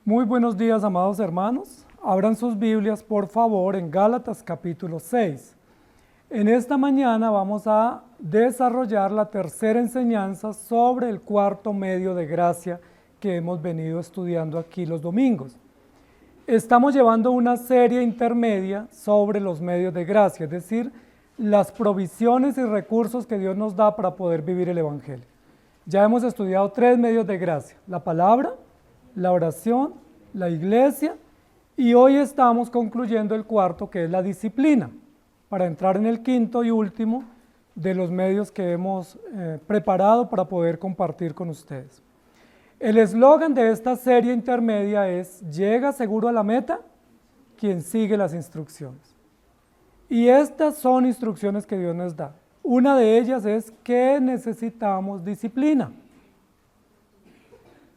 Muy buenos días, amados hermanos. Abran sus Biblias, por favor, en Gálatas capítulo 6. En esta mañana vamos a desarrollar la tercera enseñanza sobre el cuarto medio de gracia que hemos venido estudiando aquí los domingos. Estamos llevando una serie intermedia sobre los medios de gracia, es decir, las provisiones y recursos que Dios nos da para poder vivir el Evangelio. Ya hemos estudiado 3 medios de gracia: la palabra, la oración, la iglesia, y hoy estamos concluyendo el cuarto, que es la disciplina, para entrar en el quinto y último de los medios que hemos preparado para poder compartir con ustedes. El eslogan de esta serie intermedia es: llega seguro a la meta quien sigue las instrucciones. Y estas son instrucciones que Dios nos da. Una de ellas es que necesitamos disciplina.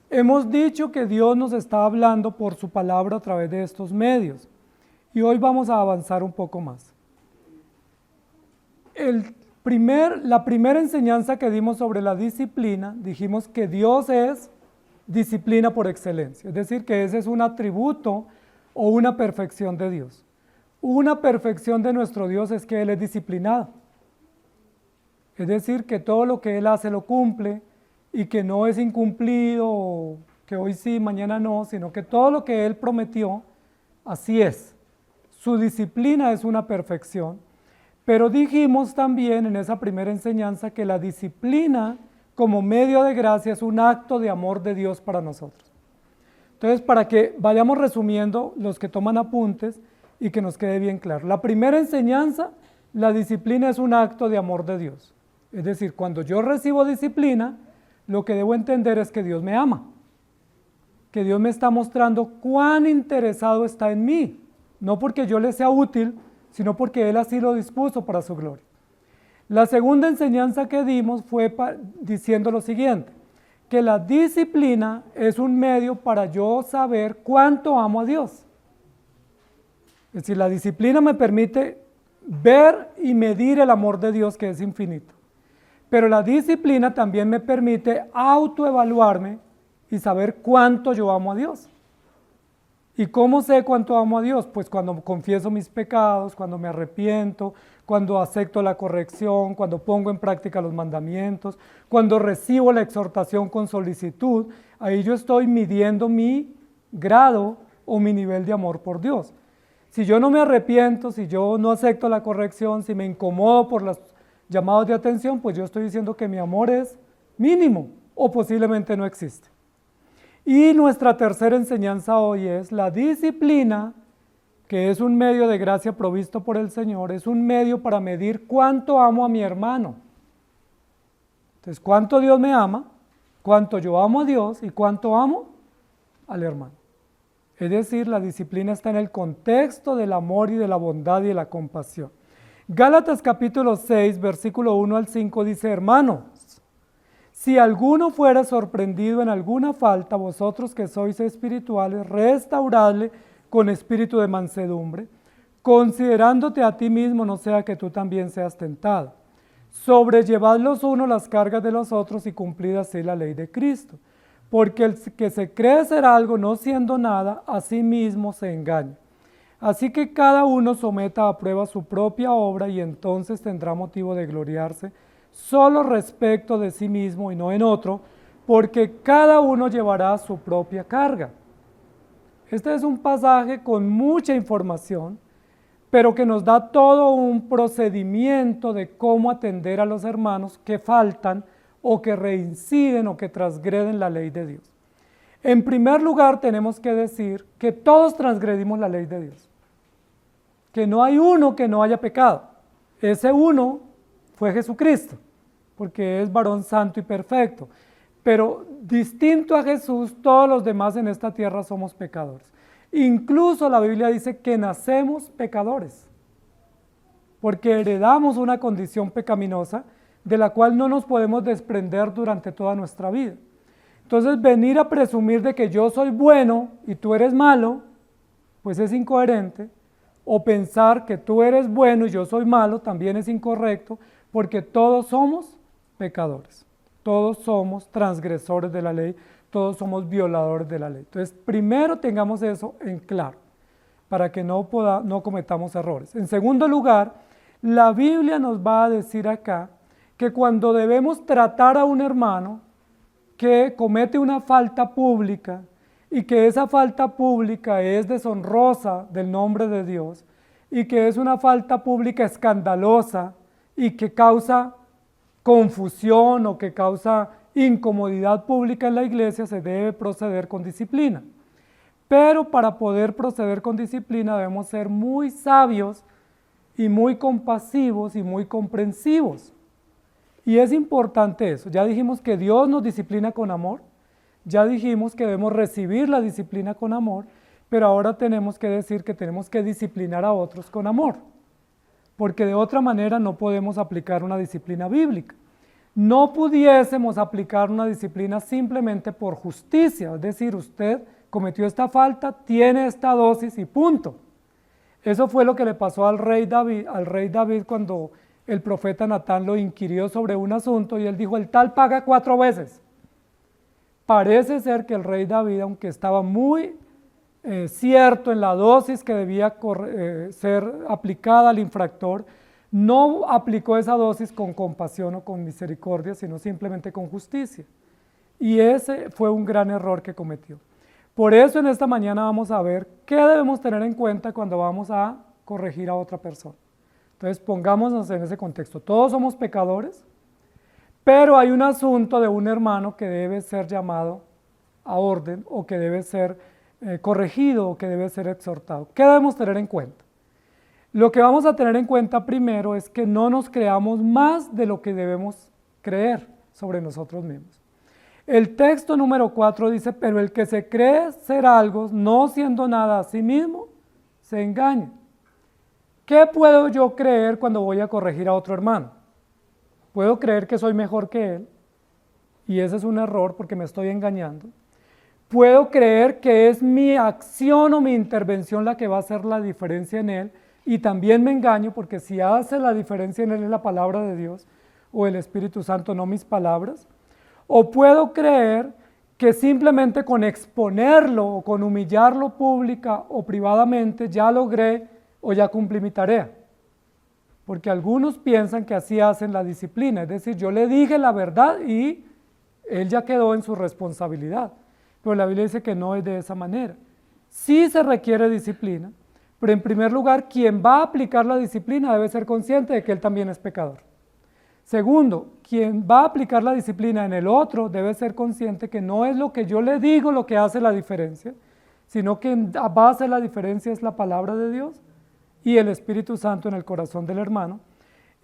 Hemos dicho que Dios nos está hablando por su palabra a través de estos medios, y hoy vamos a avanzar un poco más. La primera enseñanza que dimos sobre la disciplina, dijimos que Dios es disciplina por excelencia, es decir, que ese es un atributo o una perfección de Dios. Una perfección de nuestro Dios es que Él es disciplinado, es decir, que todo lo que Él hace lo cumple, y que no es incumplido, o que hoy sí, mañana no, sino que todo lo que Él prometió, así es. Su disciplina es una perfección, pero dijimos también en esa primera enseñanza que la disciplina como medio de gracia es un acto de amor de Dios para nosotros. Entonces, para que vayamos resumiendo, los que toman apuntes, y que nos quede bien claro. La primera enseñanza, la disciplina es un acto de amor de Dios. Es decir, cuando yo recibo disciplina, lo que debo entender es que Dios me ama, que Dios me está mostrando cuán interesado está en mí, no porque yo le sea útil, sino porque Él así lo dispuso para su gloria. La segunda enseñanza que dimos fue diciendo lo siguiente: que la disciplina es un medio para yo saber cuánto amo a Dios. Es decir, la disciplina me permite ver y medir el amor de Dios, que es infinito. Pero la disciplina también me permite autoevaluarme y saber cuánto yo amo a Dios. ¿Y cómo sé cuánto amo a Dios? Pues cuando confieso mis pecados, cuando me arrepiento, cuando acepto la corrección, cuando pongo en práctica los mandamientos, cuando recibo la exhortación con solicitud. Ahí yo estoy midiendo mi grado o mi nivel de amor por Dios. Si yo no me arrepiento, si yo no acepto la corrección, si me incomodo por los llamados de atención, pues yo estoy diciendo que mi amor es mínimo o posiblemente no existe. Y nuestra tercera enseñanza hoy es: la disciplina, que es un medio de gracia provisto por el Señor, es un medio para medir cuánto amo a mi hermano. Entonces, cuánto Dios me ama, cuánto yo amo a Dios y cuánto amo al hermano. Es decir, la disciplina está en el contexto del amor y de la bondad y de la compasión. Gálatas capítulo 6, versículo 1 al 5 dice: hermanos, si alguno fuera sorprendido en alguna falta, vosotros que sois espirituales, restauradle con espíritu de mansedumbre, considerándote a ti mismo, no sea que tú también seas tentado. Sobrellevad los unos las cargas de los otros y cumplid así la ley de Cristo. Porque el que se cree ser algo no siendo nada, a sí mismo se engaña. Así que cada uno someta a prueba su propia obra, y entonces tendrá motivo de gloriarse solo respecto de sí mismo y no en otro, porque cada uno llevará su propia carga. Este es un pasaje con mucha información, pero que nos da todo un procedimiento de cómo atender a los hermanos que faltan o que reinciden o que transgreden la ley de Dios. En primer lugar, tenemos que decir que todos transgredimos la ley de Dios, que no hay uno que no haya pecado. Ese uno fue Jesucristo, porque es varón santo y perfecto, pero distinto a Jesús, todos los demás en esta tierra somos pecadores. Incluso la Biblia dice que nacemos pecadores, porque heredamos una condición pecaminosa de la cual no nos podemos desprender durante toda nuestra vida. Entonces, venir a presumir de que yo soy bueno y tú eres malo, pues es incoherente, o pensar que tú eres bueno y yo soy malo también es incorrecto, porque todos somos pecadores, todos somos transgresores de la ley, todos somos violadores de la ley. Entonces, primero tengamos eso en claro, para que no cometamos errores. En segundo lugar, la Biblia nos va a decir acá que cuando debemos tratar a un hermano que comete una falta pública y que esa falta pública es deshonrosa del nombre de Dios y que es una falta pública escandalosa y que causa confusión o que causa incomodidad pública en la iglesia, se debe proceder con disciplina. Pero para poder proceder con disciplina debemos ser muy sabios y muy compasivos y muy comprensivos. Y es importante eso. Ya dijimos que Dios nos disciplina con amor, ya dijimos que debemos recibir la disciplina con amor, pero ahora tenemos que decir que tenemos que disciplinar a otros con amor, porque de otra manera no podemos aplicar una disciplina bíblica. No pudiésemos aplicar una disciplina simplemente por justicia, es decir, usted cometió esta falta, tiene esta dosis y punto. Eso fue lo que le pasó al rey David cuando el profeta Natán lo inquirió sobre un asunto y él dijo, el tal paga 4 veces. Parece ser que el rey David, aunque estaba muy cierto en la dosis que debía ser aplicada al infractor, no aplicó esa dosis con compasión o con misericordia, sino simplemente con justicia. Y ese fue un gran error que cometió. Por eso en esta mañana vamos a ver qué debemos tener en cuenta cuando vamos a corregir a otra persona. Entonces pongámonos en ese contexto. Todos somos pecadores, pero hay un asunto de un hermano que debe ser llamado a orden o que debe ser corregido o que debe ser exhortado. ¿Qué debemos tener en cuenta? Lo que vamos a tener en cuenta primero es que no nos creamos más de lo que debemos creer sobre nosotros mismos. El texto número 4 dice, pero el que se cree ser algo, no siendo nada a sí mismo, se engaña. ¿Qué puedo yo creer cuando voy a corregir a otro hermano? Puedo creer que soy mejor que él, y ese es un error porque me estoy engañando. Puedo creer que es mi acción o mi intervención la que va a hacer la diferencia en él, y también me engaño porque si hace la diferencia en él es la palabra de Dios o el Espíritu Santo, no mis palabras. O puedo creer que simplemente con exponerlo o con humillarlo pública o privadamente ya logré o ya cumplí mi tarea. Porque algunos piensan que así hacen la disciplina, es decir, yo le dije la verdad y él ya quedó en su responsabilidad. Pero la Biblia dice que no es de esa manera. Sí se requiere disciplina, pero en primer lugar, quien va a aplicar la disciplina debe ser consciente de que él también es pecador. Segundo, quien va a aplicar la disciplina en el otro debe ser consciente que no es lo que yo le digo lo que hace la diferencia, sino que va a hacer la diferencia es la palabra de Dios y el Espíritu Santo en el corazón del hermano.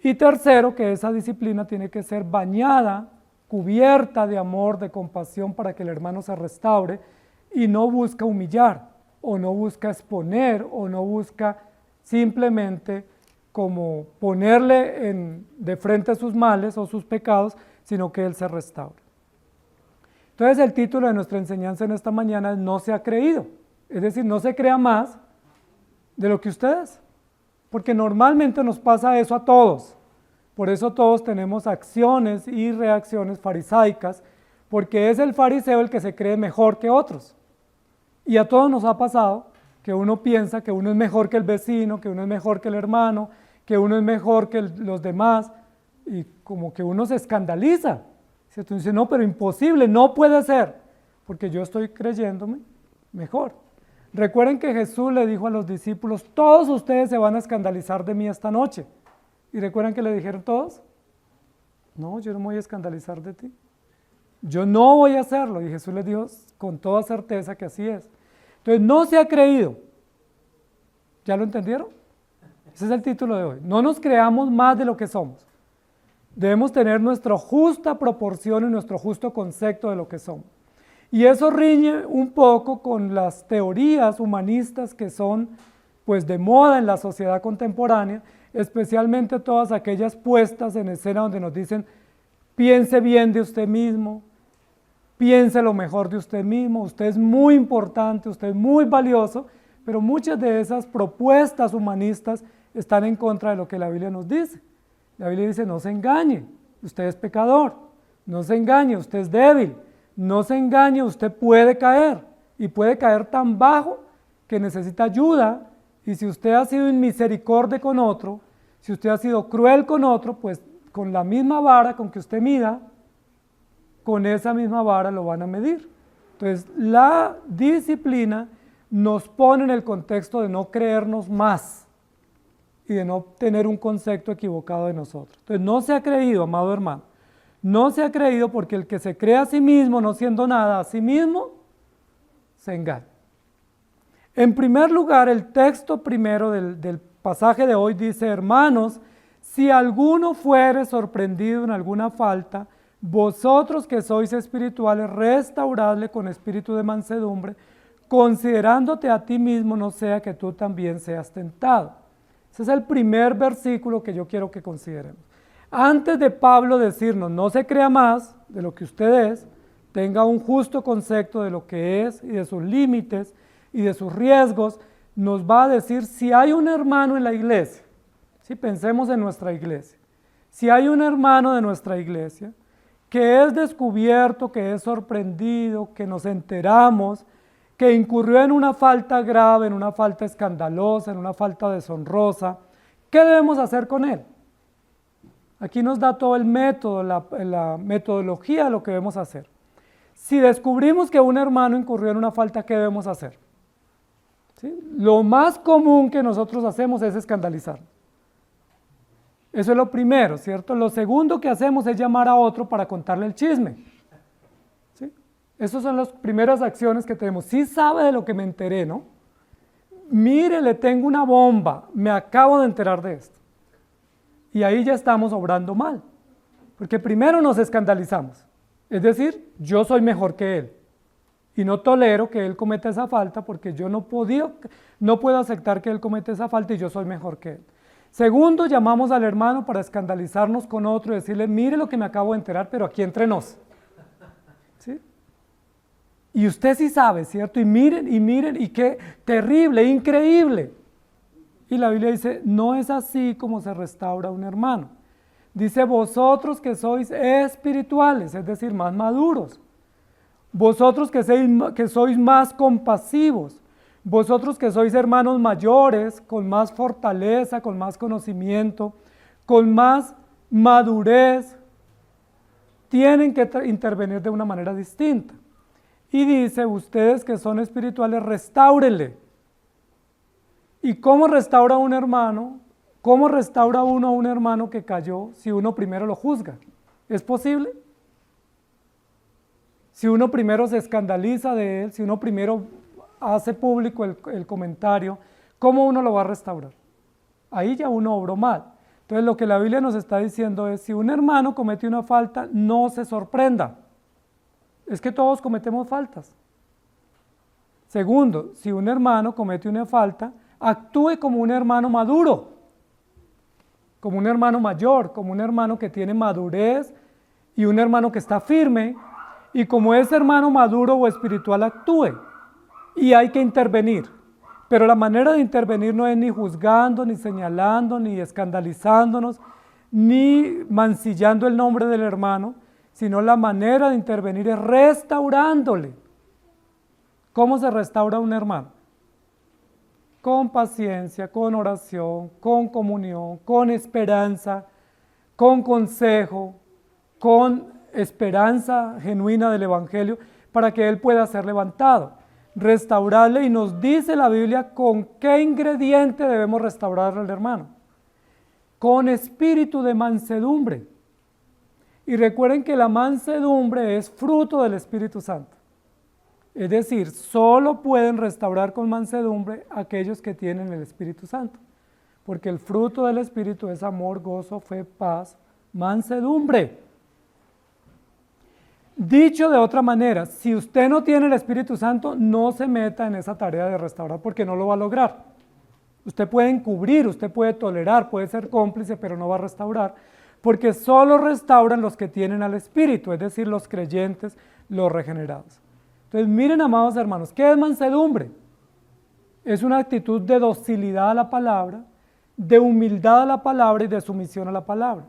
Y tercero, que esa disciplina tiene que ser bañada, cubierta de amor, de compasión para que el hermano se restaure y no busca humillar o no busca exponer o no busca simplemente como ponerle de frente sus males o sus pecados, sino que él se restaure. Entonces el título de nuestra enseñanza en esta mañana es No se ha creído, es decir, no se crea más de lo que ustedes, porque normalmente nos pasa eso a todos, por eso todos tenemos acciones y reacciones farisaicas, porque es el fariseo el que se cree mejor que otros, y a todos nos ha pasado que uno piensa que uno es mejor que el vecino, que uno es mejor que el hermano, que uno es mejor que los demás, y como que uno se escandaliza. Entonces dice, no, pero imposible, no puede ser, porque yo estoy creyéndome mejor. Recuerden que Jesús le dijo a los discípulos, todos ustedes se van a escandalizar de mí esta noche. ¿Y recuerdan que le dijeron todos? No, yo no me voy a escandalizar de ti. Yo no voy a hacerlo. Y Jesús les dijo con toda certeza que así es. Entonces no se ha creído. ¿Ya lo entendieron? Ese es el título de hoy. No nos creamos más de lo que somos. Debemos tener nuestra justa proporción y nuestro justo concepto de lo que somos. Y eso riñe un poco con las teorías humanistas que son pues de moda en la sociedad contemporánea, especialmente todas aquellas puestas en escena donde nos dicen piense bien de usted mismo, piense lo mejor de usted mismo, usted es muy importante, usted es muy valioso, pero muchas de esas propuestas humanistas están en contra de lo que la Biblia nos dice. La Biblia dice, no se engañe, usted es pecador, no se engañe, usted es débil, No se engañe, usted puede caer y puede caer tan bajo que necesita ayuda, y si usted ha sido inmisericordia con otro, si usted ha sido cruel con otro, pues con la misma vara con que usted mida, con esa misma vara lo van a medir. Entonces, la disciplina nos pone en el contexto de no creernos más y de no tener un concepto equivocado de nosotros. Entonces, no se ha creído, amado hermano, no se ha creído, porque el que se cree a sí mismo no siendo nada a sí mismo, se engaña. En primer lugar, el texto primero del pasaje de hoy dice: hermanos, si alguno fuere sorprendido en alguna falta, vosotros que sois espirituales, restauradle con espíritu de mansedumbre, considerándote a ti mismo, no sea que tú también seas tentado. Ese es el primer versículo que yo quiero que consideremos. Antes de Pablo decirnos, no se crea más de lo que usted es, tenga un justo concepto de lo que es y de sus límites y de sus riesgos, nos va a decir: si hay un hermano en la iglesia, si pensemos en nuestra iglesia, si hay un hermano de nuestra iglesia que es descubierto, que es sorprendido, que nos enteramos, que incurrió en una falta grave, en una falta escandalosa, en una falta deshonrosa, ¿qué debemos hacer con él? Aquí nos da todo el método, la metodología de lo que debemos hacer. Si descubrimos que un hermano incurrió en una falta, ¿qué debemos hacer? ¿Sí? Lo más común que nosotros hacemos es escandalizar. Eso es lo primero, ¿cierto? Lo segundo que hacemos es llamar a otro para contarle el chisme. ¿Sí? Esas son las primeras acciones que tenemos. Sí sabe de lo que me enteré, ¿no? Mire, le tengo una bomba, me acabo de enterar de esto. Y ahí ya estamos obrando mal, porque primero nos escandalizamos. Es decir, yo soy mejor que él y no tolero que él cometa esa falta, porque yo no puedo aceptar que él cometa esa falta y yo soy mejor que él. Segundo, llamamos al hermano para escandalizarnos con otro y decirle: mire lo que me acabo de enterar, pero aquí entre nos. ¿Sí? Y usted sí sabe, ¿cierto? Y miren, y qué terrible, increíble. Y la Biblia dice: no es así como se restaura un hermano. Dice: vosotros que sois espirituales, es decir, más maduros. Vosotros que sois más compasivos. Vosotros que sois hermanos mayores, con más fortaleza, con más conocimiento, con más madurez, tienen que intervenir de una manera distinta. Y dice: ustedes que son espirituales, restáurenle. ¿Y cómo restaura un hermano? ¿Cómo restaura uno a un hermano que cayó si uno primero lo juzga? ¿Es posible? Si uno primero se escandaliza de él, si uno primero hace público el comentario, ¿cómo uno lo va a restaurar? Ahí ya uno obró mal. Entonces lo que la Biblia nos está diciendo es: si un hermano comete una falta, no se sorprenda. Es que todos cometemos faltas. Segundo, si un hermano comete una falta, actúe como un hermano maduro, como un hermano mayor, como un hermano que tiene madurez y un hermano que está firme, y como ese hermano maduro o espiritual actúe. Y hay que intervenir, pero la manera de intervenir no es ni juzgando, ni señalando, ni escandalizándonos, ni mancillando el nombre del hermano, sino la manera de intervenir es restaurándole. ¿Cómo se restaura un hermano? Con paciencia, con oración, con comunión, con esperanza, con consejo, con esperanza genuina del Evangelio, para que él pueda ser levantado. Restaurarle, y nos dice la Biblia con qué ingrediente debemos restaurar al hermano: con espíritu de mansedumbre. Y recuerden que la mansedumbre es fruto del Espíritu Santo. Es decir, solo pueden restaurar con mansedumbre aquellos que tienen el Espíritu Santo, porque el fruto del Espíritu es amor, gozo, fe, paz, mansedumbre. Dicho de otra manera, si usted no tiene el Espíritu Santo, no se meta en esa tarea de restaurar, porque no lo va a lograr. Usted puede encubrir, usted puede tolerar, puede ser cómplice, pero no va a restaurar, porque solo restauran los que tienen al Espíritu, es decir, los creyentes, los regenerados. Entonces, miren, amados hermanos, ¿qué es mansedumbre? Es una actitud de docilidad a la palabra, de humildad a la palabra y de sumisión a la palabra.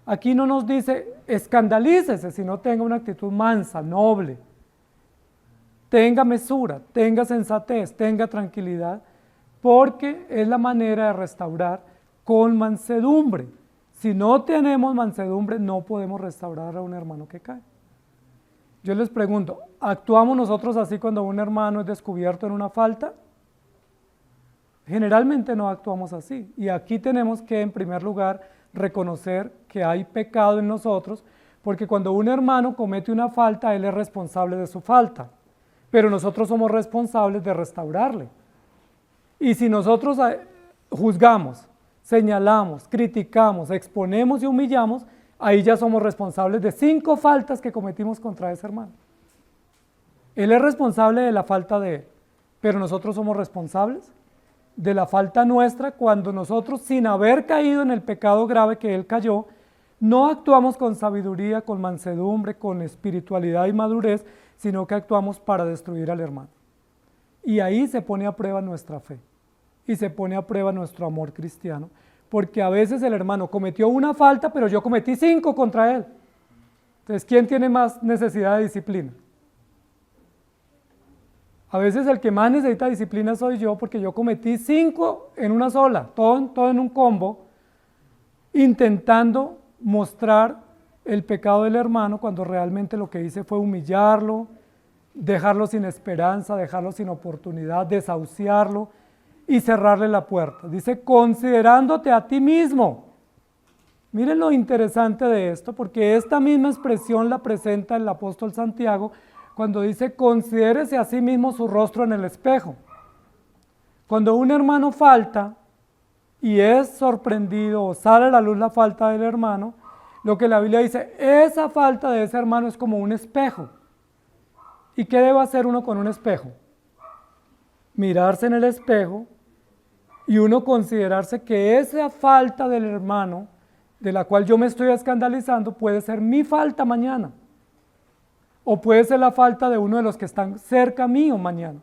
Aquí no nos dice escandalícese, sino tenga una actitud mansa, noble. Tenga mesura, tenga sensatez, tenga tranquilidad, porque es la manera de restaurar con mansedumbre. Si no tenemos mansedumbre, no podemos restaurar a un hermano que cae. Yo les pregunto, ¿actuamos nosotros así cuando un hermano es descubierto en una falta? Generalmente no actuamos así. Y aquí tenemos que, en primer lugar, reconocer que hay pecado en nosotros, porque cuando un hermano comete una falta, él es responsable de su falta, pero nosotros somos responsables de restaurarle. Y si nosotros juzgamos, señalamos, criticamos, exponemos y humillamos, ahí ya somos responsables de 5 faltas que cometimos contra ese hermano. Él es responsable de la falta de él, pero nosotros somos responsables de la falta nuestra cuando nosotros, sin haber caído en el pecado grave que él cayó, no actuamos con sabiduría, con mansedumbre, con espiritualidad y madurez, sino que actuamos para destruir al hermano. Y ahí se pone a prueba nuestra fe y se pone a prueba nuestro amor cristiano, porque a veces el hermano cometió una falta, pero yo cometí 5 contra él. Entonces, ¿quién tiene más necesidad de disciplina? A veces el que más necesita disciplina soy yo, porque yo cometí 5 en una sola, todo en un combo, intentando mostrar el pecado del hermano cuando realmente lo que hice fue humillarlo, dejarlo sin esperanza, dejarlo sin oportunidad, desahuciarlo y cerrarle la puerta. Dice, considerándote a ti mismo. Miren lo interesante de esto, porque esta misma expresión la presenta el apóstol Santiago cuando dice, considérese a sí mismo su rostro en el espejo. Cuando un hermano falta y es sorprendido o sale a la luz la falta del hermano, lo que la Biblia dice, esa falta de ese hermano es como un espejo. ¿Y qué debe hacer uno con un espejo? Mirarse en el espejo y uno considerarse que esa falta del hermano, de la cual yo me estoy escandalizando, puede ser mi falta mañana. O puede ser la falta de uno de los que están cerca mío mañana.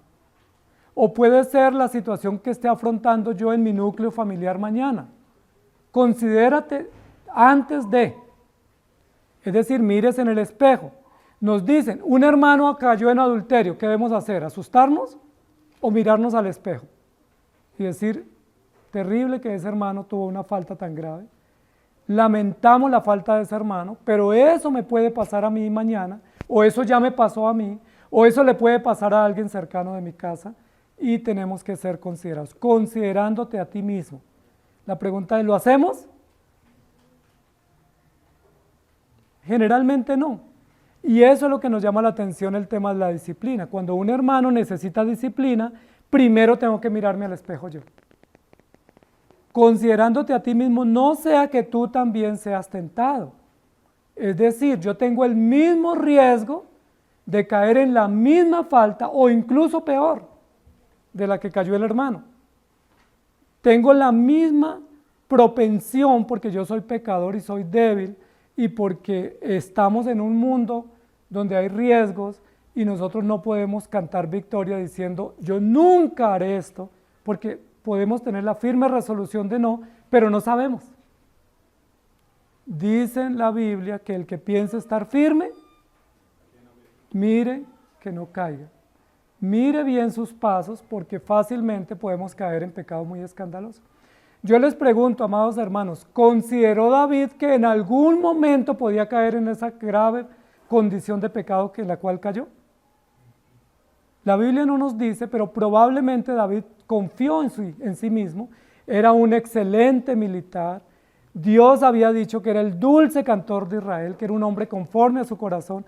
O puede ser la situación que esté afrontando yo en mi núcleo familiar mañana. Considérate antes de. Es decir, mires en el espejo. Nos dicen, un hermano cayó en adulterio, ¿qué debemos hacer? ¿Asustarnos o mirarnos al espejo? Y decir, terrible que ese hermano tuvo una falta tan grave. Lamentamos la falta de ese hermano, pero eso me puede pasar a mí mañana, o eso ya me pasó a mí, o eso le puede pasar a alguien cercano de mi casa, y tenemos que ser considerados, considerándote a ti mismo. La pregunta es, ¿lo hacemos? Generalmente no. Y eso es lo que nos llama la atención el tema de la disciplina. Cuando un hermano necesita disciplina, primero tengo que mirarme al espejo yo. Considerándote a ti mismo, no sea que tú también seas tentado. Es decir, yo tengo el mismo riesgo de caer en la misma falta o incluso peor de la que cayó el hermano. Tengo la misma propensión porque yo soy pecador y soy débil y porque estamos en un mundo donde hay riesgos y nosotros no podemos cantar victoria diciendo yo nunca haré esto, porque podemos tener la firme resolución de no, pero no sabemos. Dice en la Biblia que el que piensa estar firme, mire que no caiga. Mire bien sus pasos porque fácilmente podemos caer en pecado muy escandaloso. Yo les pregunto, amados hermanos, ¿consideró David que en algún momento podía caer en esa grave condición de pecado en la cual cayó? La Biblia no nos dice, pero probablemente David confió en sí mismo, era un excelente militar, Dios había dicho que era el dulce cantor de Israel, que era un hombre conforme a su corazón,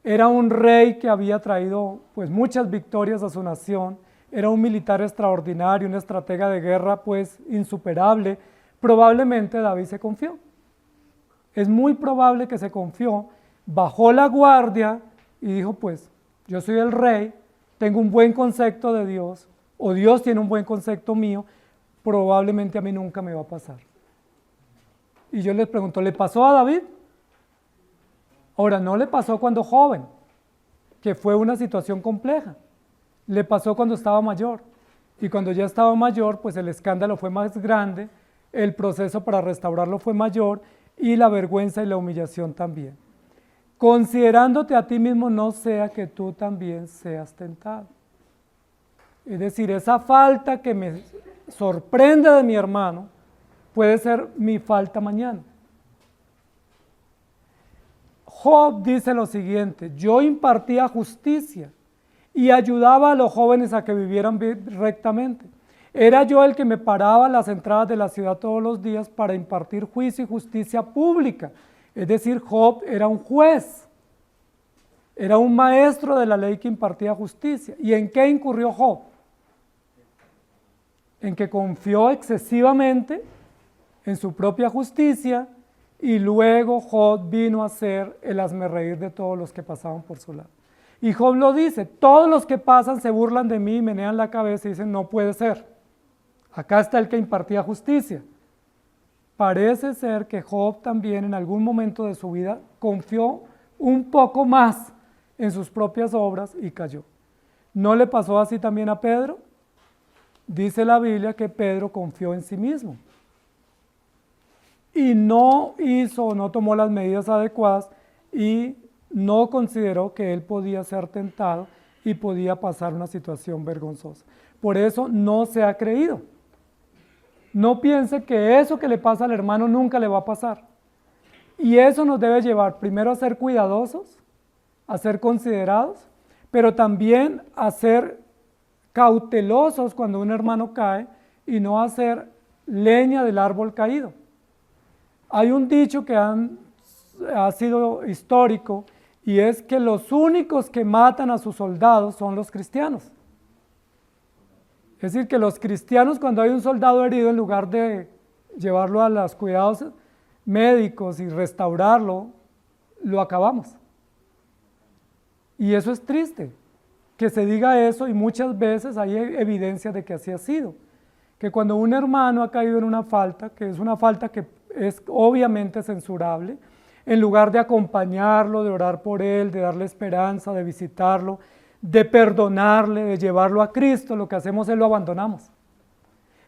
era un rey que había traído pues muchas victorias a su nación, era un militar extraordinario, un estratega de guerra pues insuperable. Probablemente David se confió. Es muy probable que se confió, bajó la guardia y dijo pues yo soy el rey, tengo un buen concepto de Dios, o Dios tiene un buen concepto mío, probablemente a mí nunca me va a pasar. Y yo les pregunto, ¿le pasó a David? Ahora, no le pasó cuando joven, que fue una situación compleja. Le pasó cuando estaba mayor. Y cuando ya estaba mayor, pues el escándalo fue más grande, el proceso para restaurarlo fue mayor, y la vergüenza y la humillación también. Considerándote a ti mismo, no sea que tú también seas tentado. Es decir, esa falta que me sorprende de mi hermano puede ser mi falta mañana. Job dice lo siguiente: yo impartía justicia y ayudaba a los jóvenes a que vivieran rectamente. Era yo el que me paraba a las entradas de la ciudad todos los días para impartir juicio y justicia pública. Es decir, Job era un juez, era un maestro de la ley que impartía justicia. ¿Y en qué incurrió Job? En que confió excesivamente en su propia justicia, y luego Job vino a ser el hazmerreír de todos los que pasaban por su lado. Y Job lo dice: todos los que pasan se burlan de mí, menean la cabeza y dicen, no puede ser. Acá está el que impartía justicia. Parece ser que Job también en algún momento de su vida confió un poco más en sus propias obras y cayó. ¿No le pasó así también a Pedro? Dice la Biblia que Pedro confió en sí mismo y no tomó las medidas adecuadas y no consideró que él podía ser tentado y podía pasar una situación vergonzosa. Por eso no se ha creído. No piense que eso que le pasa al hermano nunca le va a pasar. Y eso nos debe llevar primero a ser cuidadosos, a ser considerados, pero también a ser cautelosos cuando un hermano cae y no hacer leña del árbol caído. Hay un dicho que ha sido histórico, y es que los únicos que matan a sus soldados son los cristianos. Es decir, que los cristianos, cuando hay un soldado herido, en lugar de llevarlo a los cuidados médicos y restaurarlo, lo acabamos. Y eso es triste, que se diga eso, y muchas veces hay evidencia de que así ha sido. Que cuando un hermano ha caído en una falta, que es una falta que es obviamente censurable, en lugar de acompañarlo, de orar por él, de darle esperanza, de visitarlo, de perdonarle, de llevarlo a Cristo, lo que hacemos es lo abandonamos.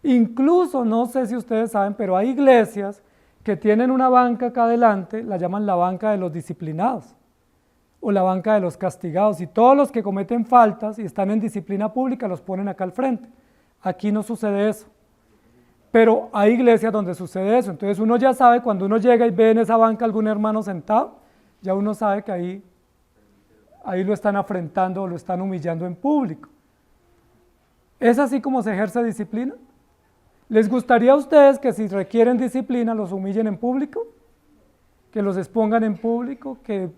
Incluso, no sé si ustedes saben, pero hay iglesias que tienen una banca acá adelante, la llaman la banca de los disciplinados o la banca de los castigados, y todos los que cometen faltas y están en disciplina pública los ponen acá al frente. Aquí no sucede eso, pero hay iglesias donde sucede eso. Entonces uno ya sabe, cuando uno llega y ve en esa banca algún hermano sentado, ya uno sabe que ahí lo están afrentando o lo están humillando en público. ¿Es así como se ejerce disciplina? ¿Les gustaría a ustedes que si requieren disciplina los humillen en público? ¿Que los expongan en público? ¿Que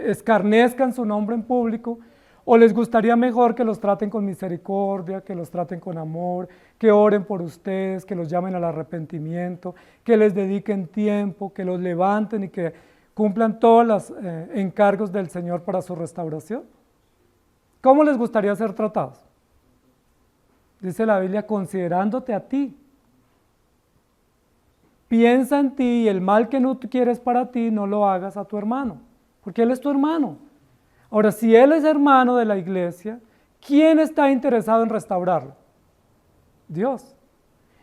escarnezcan su nombre en público? ¿O les gustaría mejor que los traten con misericordia, que los traten con amor, que oren por ustedes, que los llamen al arrepentimiento, que les dediquen tiempo, que los levanten y que cumplan todos los encargos del Señor para su restauración? ¿Cómo les gustaría ser tratados? Dice la Biblia, considerándote a ti. Piensa en ti, y el mal que no quieres para ti no lo hagas a tu hermano, porque él es tu hermano. Ahora, si él es hermano de la iglesia, ¿quién está interesado en restaurarlo? Dios.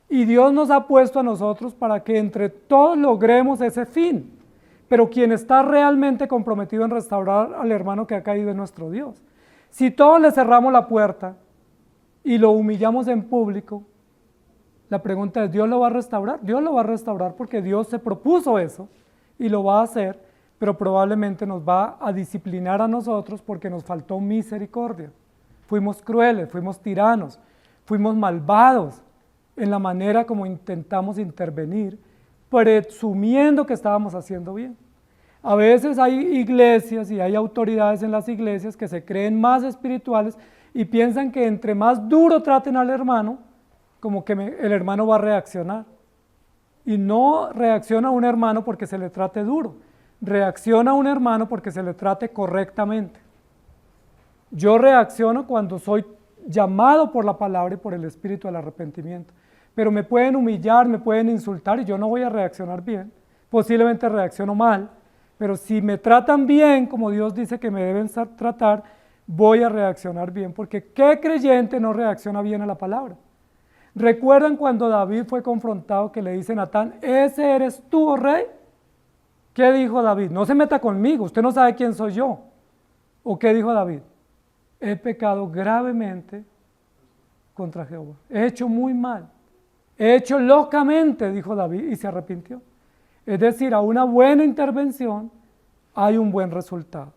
Y Dios nos ha puesto a nosotros para que entre todos logremos ese fin. Pero quien está realmente comprometido en restaurar al hermano que ha caído es nuestro Dios. Si todos le cerramos la puerta y lo humillamos en público, la pregunta es, ¿Dios lo va a restaurar? Dios lo va a restaurar porque Dios se propuso eso y lo va a hacer, pero probablemente nos va a disciplinar a nosotros porque nos faltó misericordia. Fuimos crueles, fuimos tiranos, fuimos malvados en la manera como intentamos intervenir, presumiendo que estábamos haciendo bien. A veces hay iglesias y hay autoridades en las iglesias que se creen más espirituales y piensan que entre más duro traten al hermano, como que el hermano va a reaccionar. Y no reacciona a un hermano porque se le trate duro, reacciona a un hermano porque se le trate correctamente. Yo reacciono cuando soy llamado por la palabra y por el Espíritu al arrepentimiento. Pero me pueden humillar, me pueden insultar y yo no voy a reaccionar bien. Posiblemente reacciono mal, pero si me tratan bien, como Dios dice que me deben tratar, voy a reaccionar bien, porque ¿qué creyente no reacciona bien a la palabra? ¿Recuerdan cuando David fue confrontado que le dice Natán, ¿ese eres tú, oh rey? ¿Qué dijo David? No se meta conmigo, usted no sabe quién soy yo. ¿O qué dijo David? He pecado gravemente contra Jehová. He hecho muy mal. He hecho locamente, dijo David, y se arrepintió. Es decir, a una buena intervención hay un buen resultado.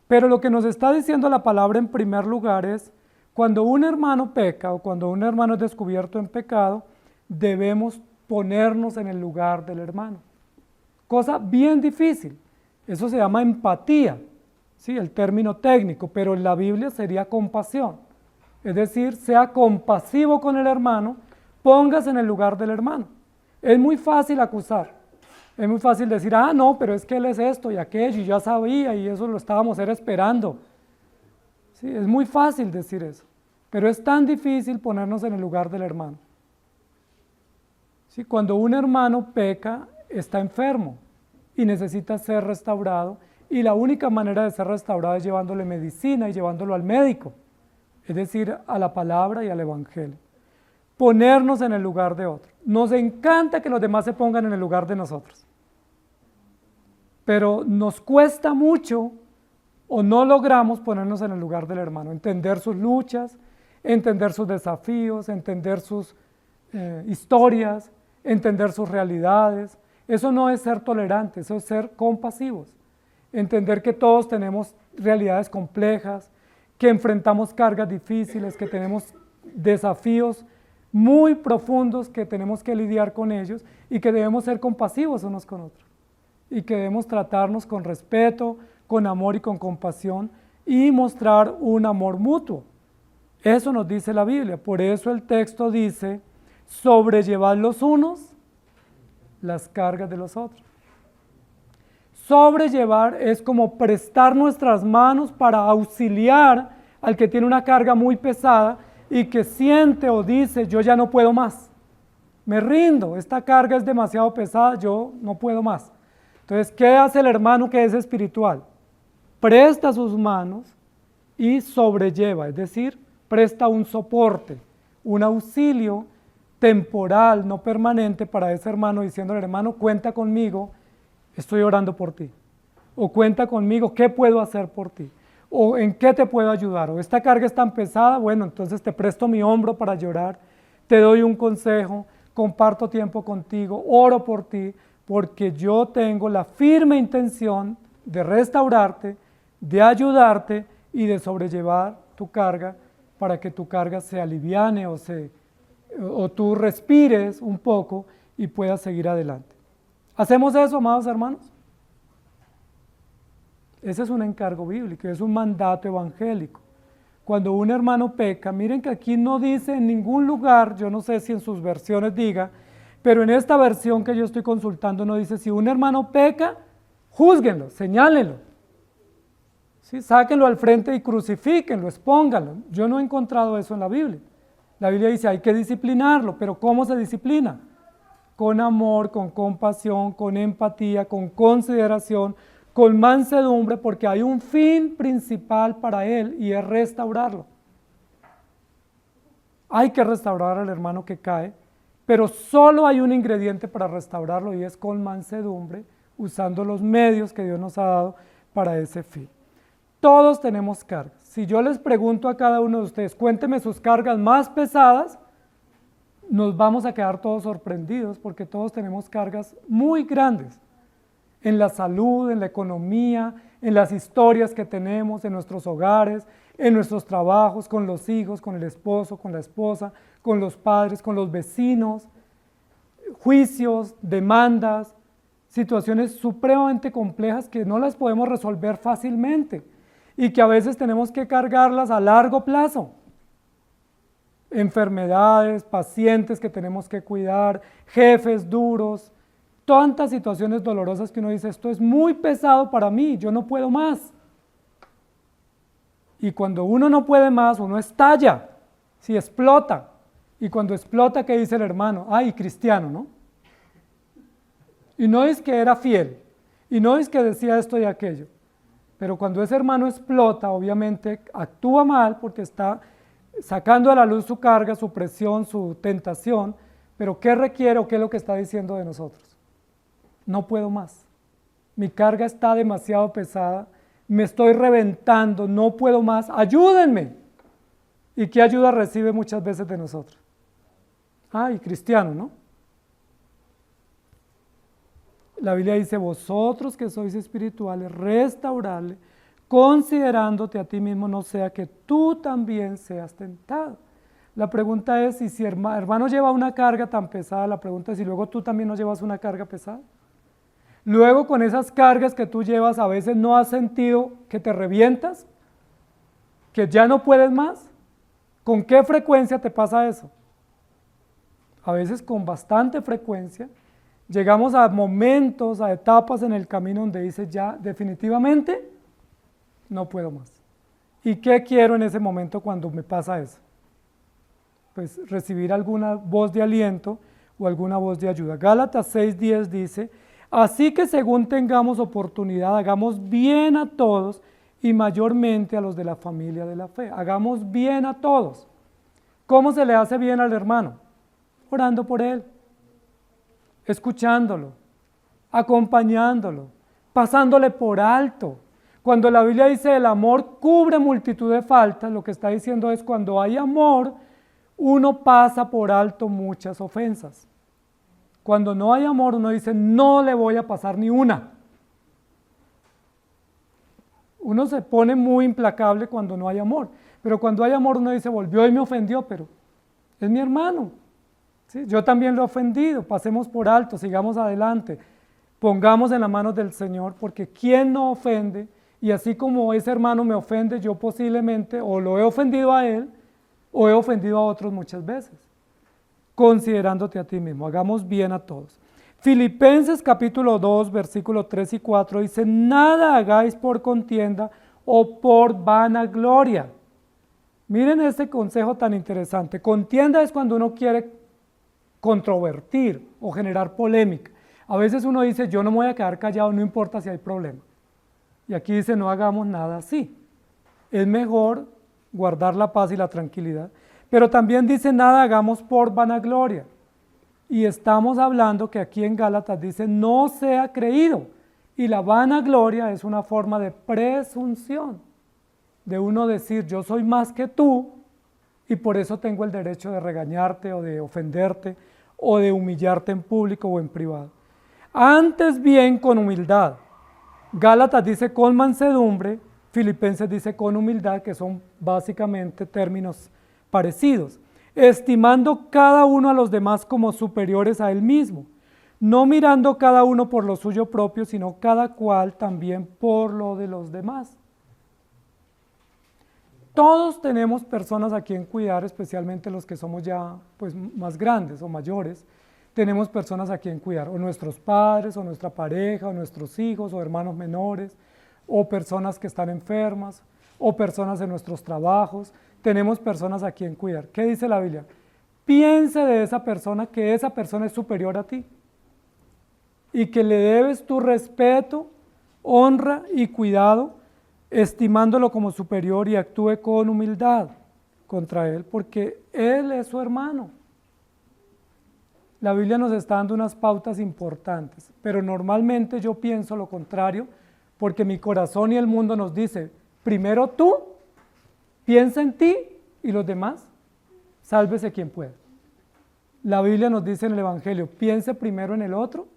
Pero lo que nos está diciendo la palabra en primer lugar es, cuando un hermano peca o cuando un hermano es descubierto en pecado, debemos ponernos en el lugar del hermano. Cosa bien difícil. Eso se llama empatía, ¿sí? El término técnico, pero en la Biblia sería compasión. Es decir, sea compasivo con el hermano, póngase en el lugar del hermano. Es muy fácil acusar, es muy fácil decir, ah, no, pero es que él es esto y aquello, y ya sabía, y eso lo estábamos esperando. Sí, es muy fácil decir eso, pero es tan difícil ponernos en el lugar del hermano. Sí, cuando un hermano peca, está enfermo y necesita ser restaurado, y la única manera de ser restaurado es llevándole medicina y llevándolo al médico, es decir, a la palabra y al evangelio. Ponernos en el lugar de otro. Nos encanta que los demás se pongan en el lugar de nosotros, pero nos cuesta mucho o no logramos ponernos en el lugar del hermano, entender sus luchas, entender sus desafíos, entender sus historias, entender sus realidades. Eso no es ser tolerantes, eso es ser compasivos. Entender que todos tenemos realidades complejas, que enfrentamos cargas difíciles, que tenemos desafíos muy profundos que tenemos que lidiar con ellos y que debemos ser compasivos unos con otros y que debemos tratarnos con respeto, con amor y con compasión y mostrar un amor mutuo. Eso nos dice la Biblia, por eso el texto dice, sobrellevad los unos las cargas de los otros. Sobrellevar es como prestar nuestras manos para auxiliar al que tiene una carga muy pesada y que siente o dice, yo ya no puedo más, me rindo, esta carga es demasiado pesada, yo no puedo más. Entonces, ¿qué hace el hermano que es espiritual? Presta sus manos y sobrelleva, es decir, presta un soporte, un auxilio temporal, no permanente para ese hermano, diciéndole, hermano, cuenta conmigo, estoy orando por ti, o cuenta conmigo, ¿qué puedo hacer por ti? O ¿en qué te puedo ayudar? O esta carga es tan pesada, bueno, entonces te presto mi hombro para llorar, te doy un consejo, comparto tiempo contigo, oro por ti, porque yo tengo la firme intención de restaurarte, de ayudarte y de sobrellevar tu carga para que tu carga se aliviane o tú respires un poco y puedas seguir adelante. ¿Hacemos eso, amados hermanos? Ese es un encargo bíblico, es un mandato evangélico. Cuando un hermano peca, miren que aquí no dice en ningún lugar, yo no sé si en sus versiones diga, pero en esta versión que yo estoy consultando no dice, si un hermano peca, júzguenlo, señálenlo. ¿Sí? Sáquenlo al frente y crucifíquenlo, expónganlo. Yo no he encontrado eso en la Biblia. La Biblia dice, hay que disciplinarlo, pero ¿cómo se disciplina? Con amor, con compasión, con empatía, con consideración, con mansedumbre, porque hay un fin principal para él y es restaurarlo. Hay que restaurar al hermano que cae, pero solo hay un ingrediente para restaurarlo y es con mansedumbre, usando los medios que Dios nos ha dado para ese fin. Todos tenemos cargas. Si yo les pregunto a cada uno de ustedes, cuénteme sus cargas más pesadas, nos vamos a quedar todos sorprendidos porque todos tenemos cargas muy grandes en la salud, en la economía, en las historias que tenemos, en nuestros hogares, en nuestros trabajos, con los hijos, con el esposo, con la esposa, con los padres, con los vecinos, juicios, demandas, situaciones supremamente complejas que no las podemos resolver fácilmente y que a veces tenemos que cargarlas a largo plazo. Enfermedades, pacientes que tenemos que cuidar, jefes duros, tantas situaciones dolorosas que uno dice, esto es muy pesado para mí, yo no puedo más. Y cuando uno no puede más, uno estalla, si explota. Y cuando explota, ¿qué dice el hermano? Ay, cristiano, ¿no? Y no es que era fiel, y no es que decía esto y aquello. Pero cuando ese hermano explota, obviamente actúa mal porque está sacando a la luz su carga, su presión, su tentación, pero ¿qué requiere o qué es lo que está diciendo de nosotros? No puedo más. mi carga está demasiado pesada, me estoy reventando, no puedo más, ayúdenme. ¿Y qué ayuda recibe muchas veces de nosotros? Y cristiano, ¿no? La Biblia dice, vosotros que sois espirituales, restaurarle, considerándote a ti mismo, no sea que tú también seas tentado. La pregunta es, y si hermano lleva una carga tan pesada, la pregunta es si luego tú también no llevas una carga pesada. Luego con esas cargas que tú llevas, a veces no has sentido que te revientas, que ya no puedes más. ¿Con qué frecuencia te pasa eso? A veces con bastante frecuencia. Llegamos a momentos, a etapas en el camino donde dices ya definitivamente no puedo más. ¿Y qué quiero en ese momento cuando me pasa eso? Pues recibir alguna voz de aliento o alguna voz de ayuda. Gálatas 6:10 dice, así que según tengamos oportunidad, hagamos bien a todos y mayormente a los de la familia de la fe. Hagamos bien a todos. ¿Cómo se le hace bien al hermano? Orando por él, escuchándolo, acompañándolo, pasándole por alto. Cuando la Biblia dice el amor cubre multitud de faltas, lo que está diciendo es cuando hay amor, uno pasa por alto muchas ofensas. Cuando no hay amor, uno dice no le voy a pasar ni una. Uno se pone muy implacable cuando no hay amor, pero cuando hay amor uno dice volvió y me ofendió, pero es mi hermano. ¿Sí? Yo también lo he ofendido, pasemos por alto, sigamos adelante, pongamos en las manos del Señor, porque ¿quién no ofende? Y así como ese hermano me ofende, yo posiblemente o lo he ofendido a él, o he ofendido a otros muchas veces. Considerándote a ti mismo, hagamos bien a todos. Filipenses capítulo 2, versículo 3 y 4 dice, nada hagáis por contienda o por vanagloria. Miren este consejo tan interesante. Contienda es cuando uno quiere controvertir o generar polémica. A veces uno dice, yo no me voy a quedar callado, no importa si hay problema. Y aquí dice, no hagamos nada así. Es mejor guardar la paz y la tranquilidad. Pero también dice, nada hagamos por vanagloria. Y estamos hablando que aquí en Gálatas dice, no sea creído. Y la vanagloria es una forma de presunción, de uno decir, yo soy más que tú, y por eso tengo el derecho de regañarte o de ofenderte o de humillarte en público o en privado. Antes bien con humildad. Gálatas dice con mansedumbre, Filipenses dice con humildad, que son básicamente términos parecidos, estimando cada uno a los demás como superiores a él mismo, no mirando cada uno por lo suyo propio, sino cada cual también por lo de los demás. Todos tenemos personas a quien cuidar, especialmente los que somos ya pues, más grandes o mayores. Tenemos personas a quien cuidar, o nuestros padres, o nuestra pareja, o nuestros hijos, o hermanos menores, o personas que están enfermas, o personas en nuestros trabajos. Tenemos personas a quien cuidar. ¿Qué dice la Biblia? Piense de esa persona que esa persona es superior a ti y que le debes tu respeto, honra y cuidado, estimándolo como superior y actúe con humildad contra él, porque él es su hermano. La Biblia nos está dando unas pautas importantes, pero normalmente yo pienso lo contrario, porque mi corazón y el mundo nos dice, primero tú, piensa en ti y los demás, sálvese quien pueda. La Biblia nos dice en el Evangelio, piense primero en el otro,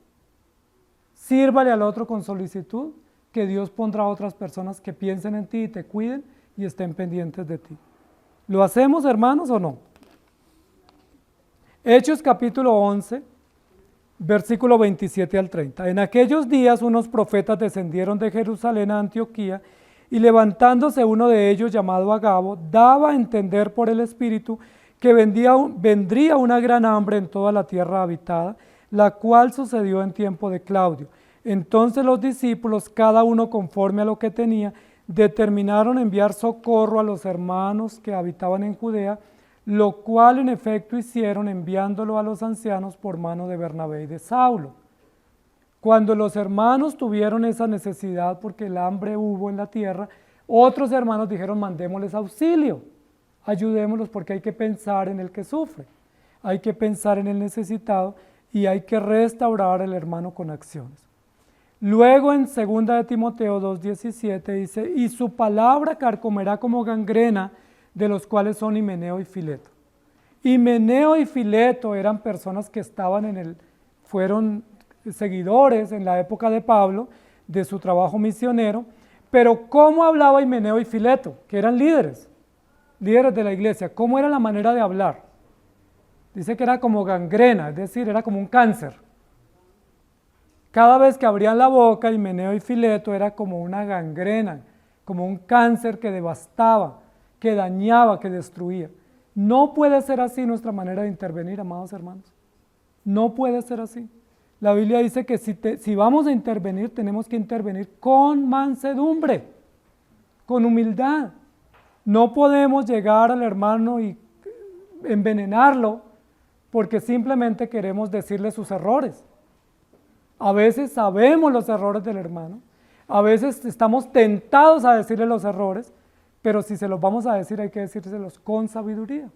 sírvale al otro con solicitud, que Dios pondrá a otras personas que piensen en ti y te cuiden y estén pendientes de ti. ¿Lo hacemos, hermanos, o no? Hechos capítulo 11, versículo 27 al 30. En aquellos días unos profetas descendieron de Jerusalén a Antioquía y levantándose uno de ellos llamado Agabo, daba a entender por el Espíritu que vendría una gran hambre en toda la tierra habitada, la cual sucedió en tiempo de Claudio. Entonces los discípulos, cada uno conforme a lo que tenía, determinaron enviar socorro a los hermanos que habitaban en Judea, lo cual en efecto hicieron enviándolo a los ancianos por mano de Bernabé y de Saulo. Cuando los hermanos tuvieron esa necesidad, porque el hambre hubo en la tierra, otros hermanos dijeron, mandémosles auxilio, ayudémoslos porque hay que pensar en el que sufre, hay que pensar en el necesitado y hay que restaurar al hermano con acciones. Luego en 2 de Timoteo 2:17 dice, y su palabra carcomerá como gangrena, de los cuales son Himeneo y Fileto. Himeneo y Fileto eran personas que fueron seguidores en la época de Pablo, de su trabajo misionero, pero ¿cómo hablaba Himeneo y Fileto? Que eran líderes de la iglesia. ¿Cómo era la manera de hablar? Dice que era como gangrena, es decir, era como un cáncer. Cada vez que abrían la boca, Himeneo y Fileto era como una gangrena, como un cáncer que devastaba, que dañaba, que destruía. No puede ser así nuestra manera de intervenir, amados hermanos. No puede ser así. La Biblia dice que si vamos a intervenir, tenemos que intervenir con mansedumbre, con humildad. No podemos llegar al hermano y envenenarlo porque simplemente queremos decirle sus errores. A veces sabemos los errores del hermano, a veces estamos tentados a decirle los errores, pero si se los vamos a decir hay que decírselos con sabiduría,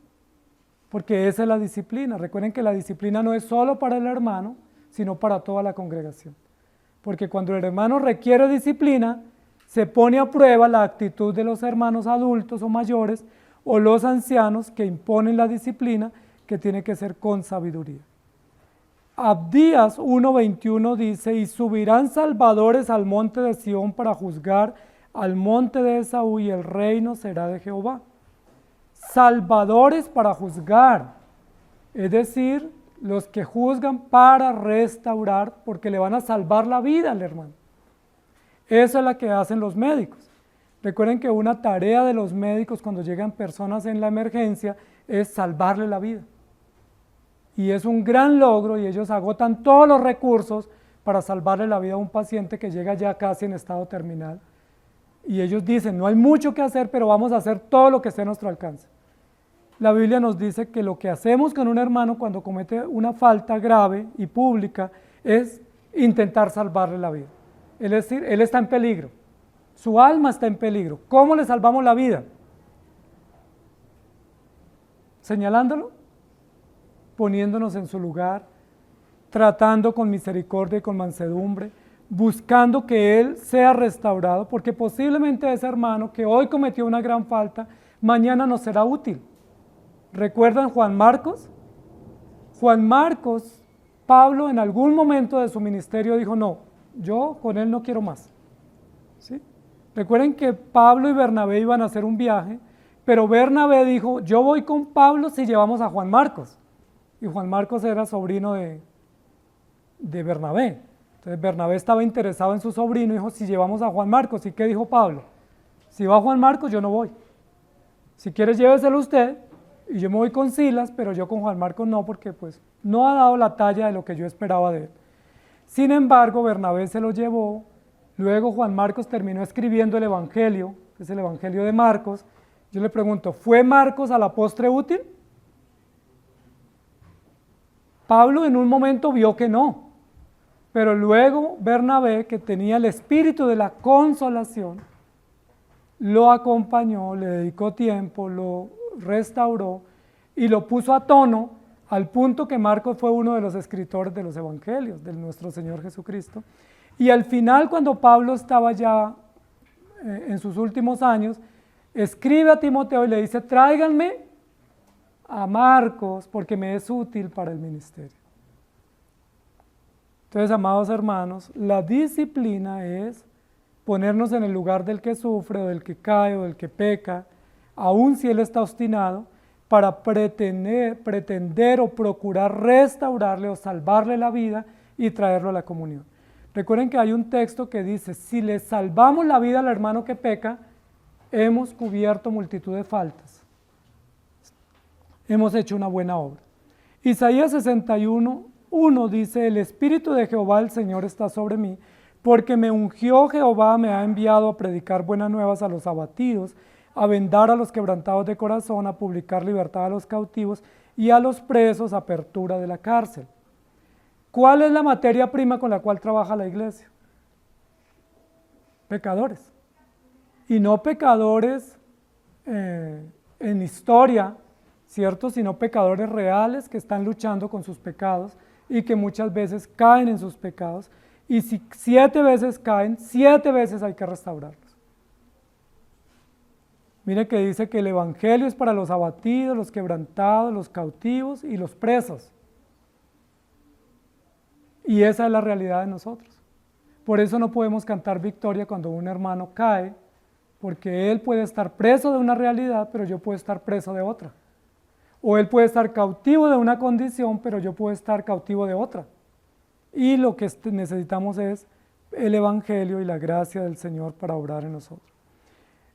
porque esa es la disciplina. Recuerden que la disciplina no es solo para el hermano, sino para toda la congregación. Porque cuando el hermano requiere disciplina, se pone a prueba la actitud de los hermanos adultos o mayores o los ancianos que imponen la disciplina, que tiene que ser con sabiduría. Abdías 1:21 dice, y subirán salvadores al monte de Sión para juzgar al monte de Esaú, y el reino será de Jehová. Salvadores para juzgar, es decir, los que juzgan para restaurar, porque le van a salvar la vida al hermano. Esa es la que hacen los médicos. Recuerden que una tarea de los médicos cuando llegan personas en la emergencia es salvarle la vida. Y es un gran logro y ellos agotan todos los recursos para salvarle la vida a un paciente que llega ya casi en estado terminal. Y ellos dicen, no hay mucho que hacer, pero vamos a hacer todo lo que esté a nuestro alcance. La Biblia nos dice que lo que hacemos con un hermano cuando comete una falta grave y pública es intentar salvarle la vida. Es decir, él está en peligro, su alma está en peligro. ¿Cómo le salvamos la vida? Señalándolo, poniéndonos en su lugar, tratando con misericordia y con mansedumbre, buscando que él sea restaurado, porque posiblemente ese hermano que hoy cometió una gran falta, mañana nos será útil. ¿Recuerdan Juan Marcos? Juan Marcos, Pablo en algún momento de su ministerio dijo, no, yo con él no quiero más. ¿Sí? Recuerden que Pablo y Bernabé iban a hacer un viaje, pero Bernabé dijo, yo voy con Pablo si llevamos a Juan Marcos. Y Juan Marcos era sobrino de Bernabé. Entonces Bernabé estaba interesado en su sobrino y dijo, si llevamos a Juan Marcos. ¿Y qué dijo Pablo? Si va Juan Marcos, yo no voy. Si quieres, lléveselo usted y yo me voy con Silas, pero yo con Juan Marcos no, porque pues no ha dado la talla de lo que yo esperaba de él. Sin embargo, Bernabé se lo llevó. Luego Juan Marcos terminó escribiendo el Evangelio, que es el Evangelio de Marcos. Yo le pregunto, ¿fue Marcos a la postre útil? Pablo en un momento vio que no, pero luego Bernabé, que tenía el espíritu de la consolación, lo acompañó, le dedicó tiempo, lo restauró y lo puso a tono al punto que Marcos fue uno de los escritores de los evangelios de nuestro Señor Jesucristo. Y al final, cuando Pablo estaba ya en sus últimos años, escribe a Timoteo y le dice, tráiganme a Marcos porque me es útil para el ministerio. Entonces, amados hermanos, la disciplina es ponernos en el lugar del que sufre o del que cae o del que peca, aun si él está obstinado, para pretender o procurar restaurarle o salvarle la vida y traerlo a la comunión. Recuerden que hay un texto que dice, si le salvamos la vida al hermano que peca, hemos cubierto multitud de faltas. Hemos hecho una buena obra. Isaías 61:1 dice, el Espíritu de Jehová el Señor está sobre mí, porque me ungió Jehová, me ha enviado a predicar buenas nuevas a los abatidos, a vendar a los quebrantados de corazón, a publicar libertad a los cautivos y a los presos apertura de la cárcel. ¿Cuál es la materia prima con la cual trabaja la iglesia? Pecadores. Y no pecadores en historia, ¿cierto? Sino pecadores reales que están luchando con sus pecados y que muchas veces caen en sus pecados Y si 7 veces caen, 7 veces hay que restaurarlos. Mire que dice que el evangelio es para los abatidos, los quebrantados, los cautivos y los presos. Y esa es la realidad de nosotros. Por eso no podemos cantar victoria cuando un hermano cae, porque él puede estar preso de una realidad, pero yo puedo estar preso de otra. O él puede estar cautivo de una condición, pero yo puedo estar cautivo de otra. Y lo que necesitamos es el evangelio y la gracia del Señor para obrar en nosotros.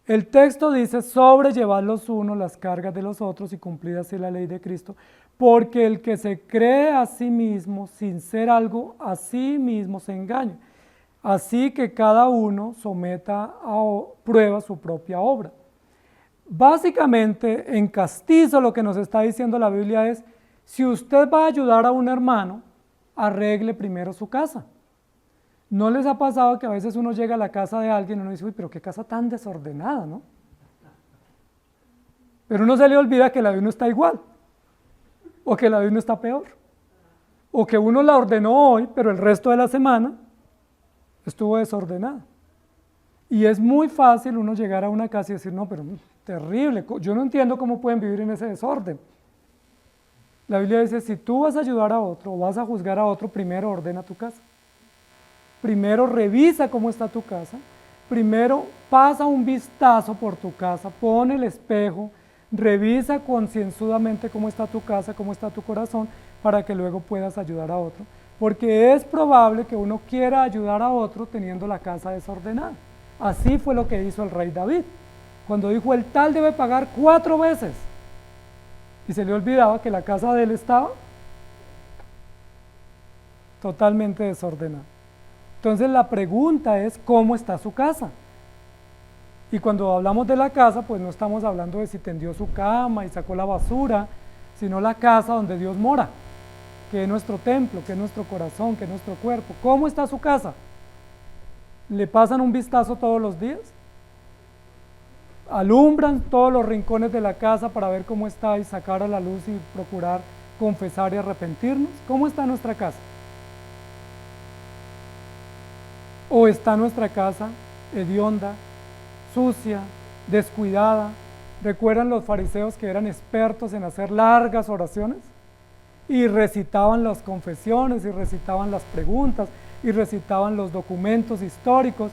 El texto dice, sobrellevad los unos las cargas de los otros y cumplid así la ley de Cristo, porque el que se cree a sí mismo sin ser algo, a sí mismo se engaña. Así que cada uno someta a prueba su propia obra. Básicamente, en castizo lo que nos está diciendo la Biblia es, si usted va a ayudar a un hermano, arregle primero su casa. ¿No les ha pasado que a veces uno llega a la casa de alguien y uno dice, uy, pero qué casa tan desordenada, ¿no? Pero uno se le olvida que la de uno está igual, o que la de uno está peor, o que uno la ordenó hoy, pero el resto de la semana estuvo desordenada. Y es muy fácil uno llegar a una casa y decir, no, pero terrible, yo no entiendo cómo pueden vivir en ese desorden. La Biblia dice, si tú vas a ayudar a otro o vas a juzgar a otro, primero ordena tu casa. Primero revisa cómo está tu casa, primero pasa un vistazo por tu casa, pon el espejo, revisa concienzudamente cómo está tu casa, cómo está tu corazón, para que luego puedas ayudar a otro. Porque es probable que uno quiera ayudar a otro teniendo la casa desordenada. Así fue lo que hizo el rey David, cuando dijo, el tal debe pagar 4 veces. Y se le olvidaba que la casa de él estaba totalmente desordenada. Entonces la pregunta es, ¿cómo está su casa? Y cuando hablamos de la casa, pues no estamos hablando de si tendió su cama y sacó la basura, sino la casa donde Dios mora, que es nuestro templo, que es nuestro corazón, que es nuestro cuerpo. ¿Cómo está su casa? ¿Le pasan un vistazo todos los días? ¿Alumbran todos los rincones de la casa para ver cómo está y sacar a la luz y procurar confesar y arrepentirnos? ¿Cómo está nuestra casa? ¿O está nuestra casa hedionda, sucia, descuidada? ¿Recuerdan los fariseos que eran expertos en hacer largas oraciones? Y recitaban las confesiones, y recitaban las preguntas, y recitaban los documentos históricos,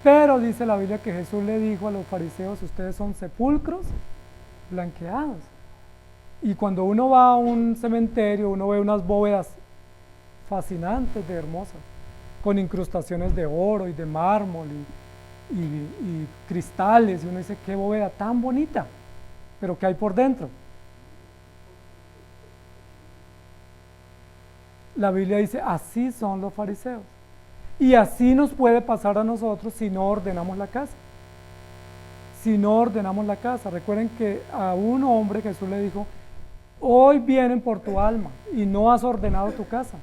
pero dice la Biblia que Jesús le dijo a los fariseos, ustedes son sepulcros blanqueados. Y cuando uno va a un cementerio, uno ve unas bóvedas fascinantes, de hermosas, con incrustaciones de oro y de mármol y cristales, y uno dice, qué bóveda tan bonita, pero ¿qué hay por dentro? La Biblia dice, así son los fariseos. Y así nos puede pasar a nosotros si no ordenamos la casa. Si no ordenamos la casa. Recuerden que a un hombre Jesús le dijo, hoy vienen por tu alma y no has ordenado tu casa.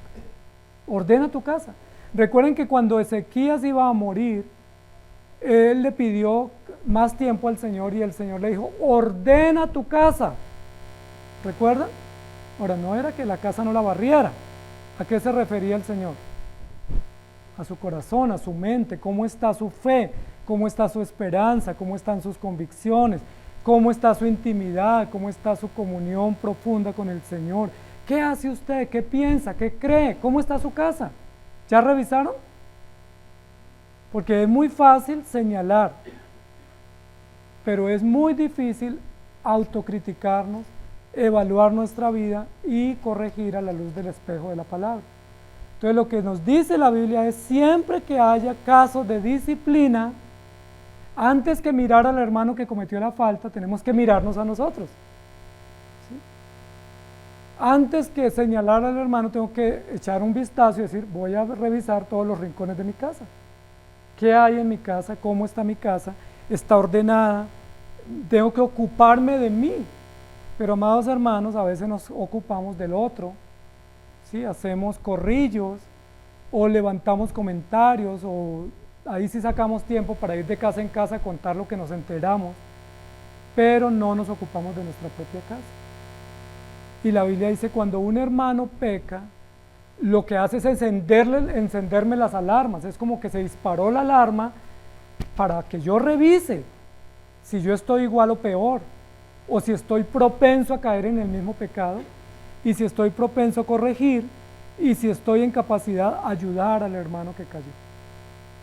Ordena tu casa. Recuerden que cuando Ezequías iba a morir, él le pidió más tiempo al Señor y el Señor le dijo, ordena tu casa. ¿Recuerdan? Ahora, no era que la casa no la barriera. ¿A qué se refería el Señor? A su corazón, a su mente, cómo está su fe, cómo está su esperanza, cómo están sus convicciones, cómo está su intimidad, cómo está su comunión profunda con el Señor. ¿Qué hace usted? ¿Qué piensa? ¿Qué cree? ¿Cómo está su casa? ¿Ya revisaron? Porque es muy fácil señalar, pero es muy difícil autocriticarnos, evaluar nuestra vida y corregir a la luz del espejo de la palabra. Entonces lo que nos dice la Biblia es siempre que haya casos de disciplina, antes que mirar al hermano que cometió la falta, tenemos que mirarnos a nosotros. ¿Sí? Antes que señalar al hermano, tengo que echar un vistazo y decir, voy a revisar todos los rincones de mi casa. ¿Qué hay en mi casa? ¿Cómo está mi casa? ¿Está ordenada? Tengo que ocuparme de mí. Pero amados hermanos, a veces nos ocupamos del otro, ¿sí? Hacemos corrillos o levantamos comentarios o ahí sí sacamos tiempo para ir de casa en casa a contar lo que nos enteramos, pero no nos ocupamos de nuestra propia casa. Y la Biblia dice, cuando un hermano peca, lo que hace es encenderme las alarmas. Es como que se disparó la alarma para que yo revise si yo estoy igual o peor, o si estoy propenso a caer en el mismo pecado, y si estoy propenso a corregir, y si estoy en capacidad de ayudar al hermano que cayó.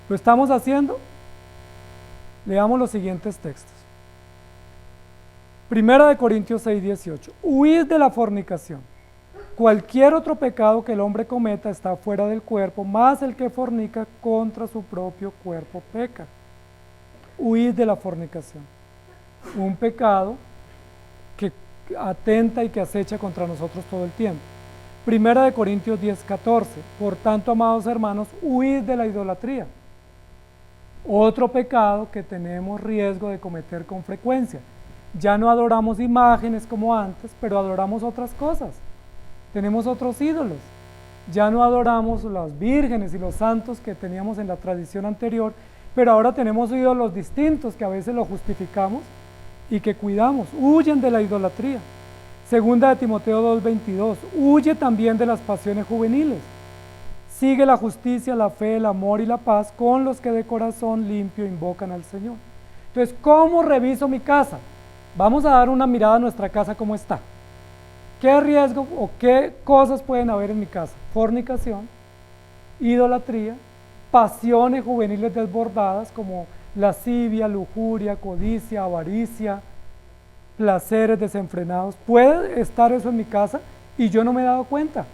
¿Lo estamos haciendo? Leamos los siguientes textos. Primera de Corintios 6:18. Huid de la fornicación. Cualquier otro pecado que el hombre cometa está fuera del cuerpo, más el que fornica contra su propio cuerpo peca. Huid de la fornicación. Un pecado que atenta y que acecha contra nosotros todo el tiempo. Primera de Corintios 10:14. Por tanto, amados hermanos, huid de la idolatría. Otro pecado que tenemos riesgo de cometer con frecuencia. Ya no adoramos imágenes como antes, pero adoramos otras cosas. Tenemos otros ídolos. Ya no adoramos las vírgenes y los santos que teníamos en la tradición anterior, pero ahora tenemos ídolos distintos que a veces los justificamos y que cuidamos. Huyen de la idolatría. Segunda de Timoteo 2:22. Huye también de las pasiones juveniles. Sigue la justicia, la fe, el amor y la paz con los que de corazón limpio invocan al Señor. Entonces, ¿cómo reviso mi casa? Vamos a dar una mirada a nuestra casa, ¿cómo está? ¿Qué riesgo o qué cosas pueden haber en mi casa? Fornicación, idolatría, pasiones juveniles desbordadas como lascivia, lujuria, codicia, avaricia, placeres desenfrenados. ¿Puede estar eso en mi casa y yo no me he dado cuenta?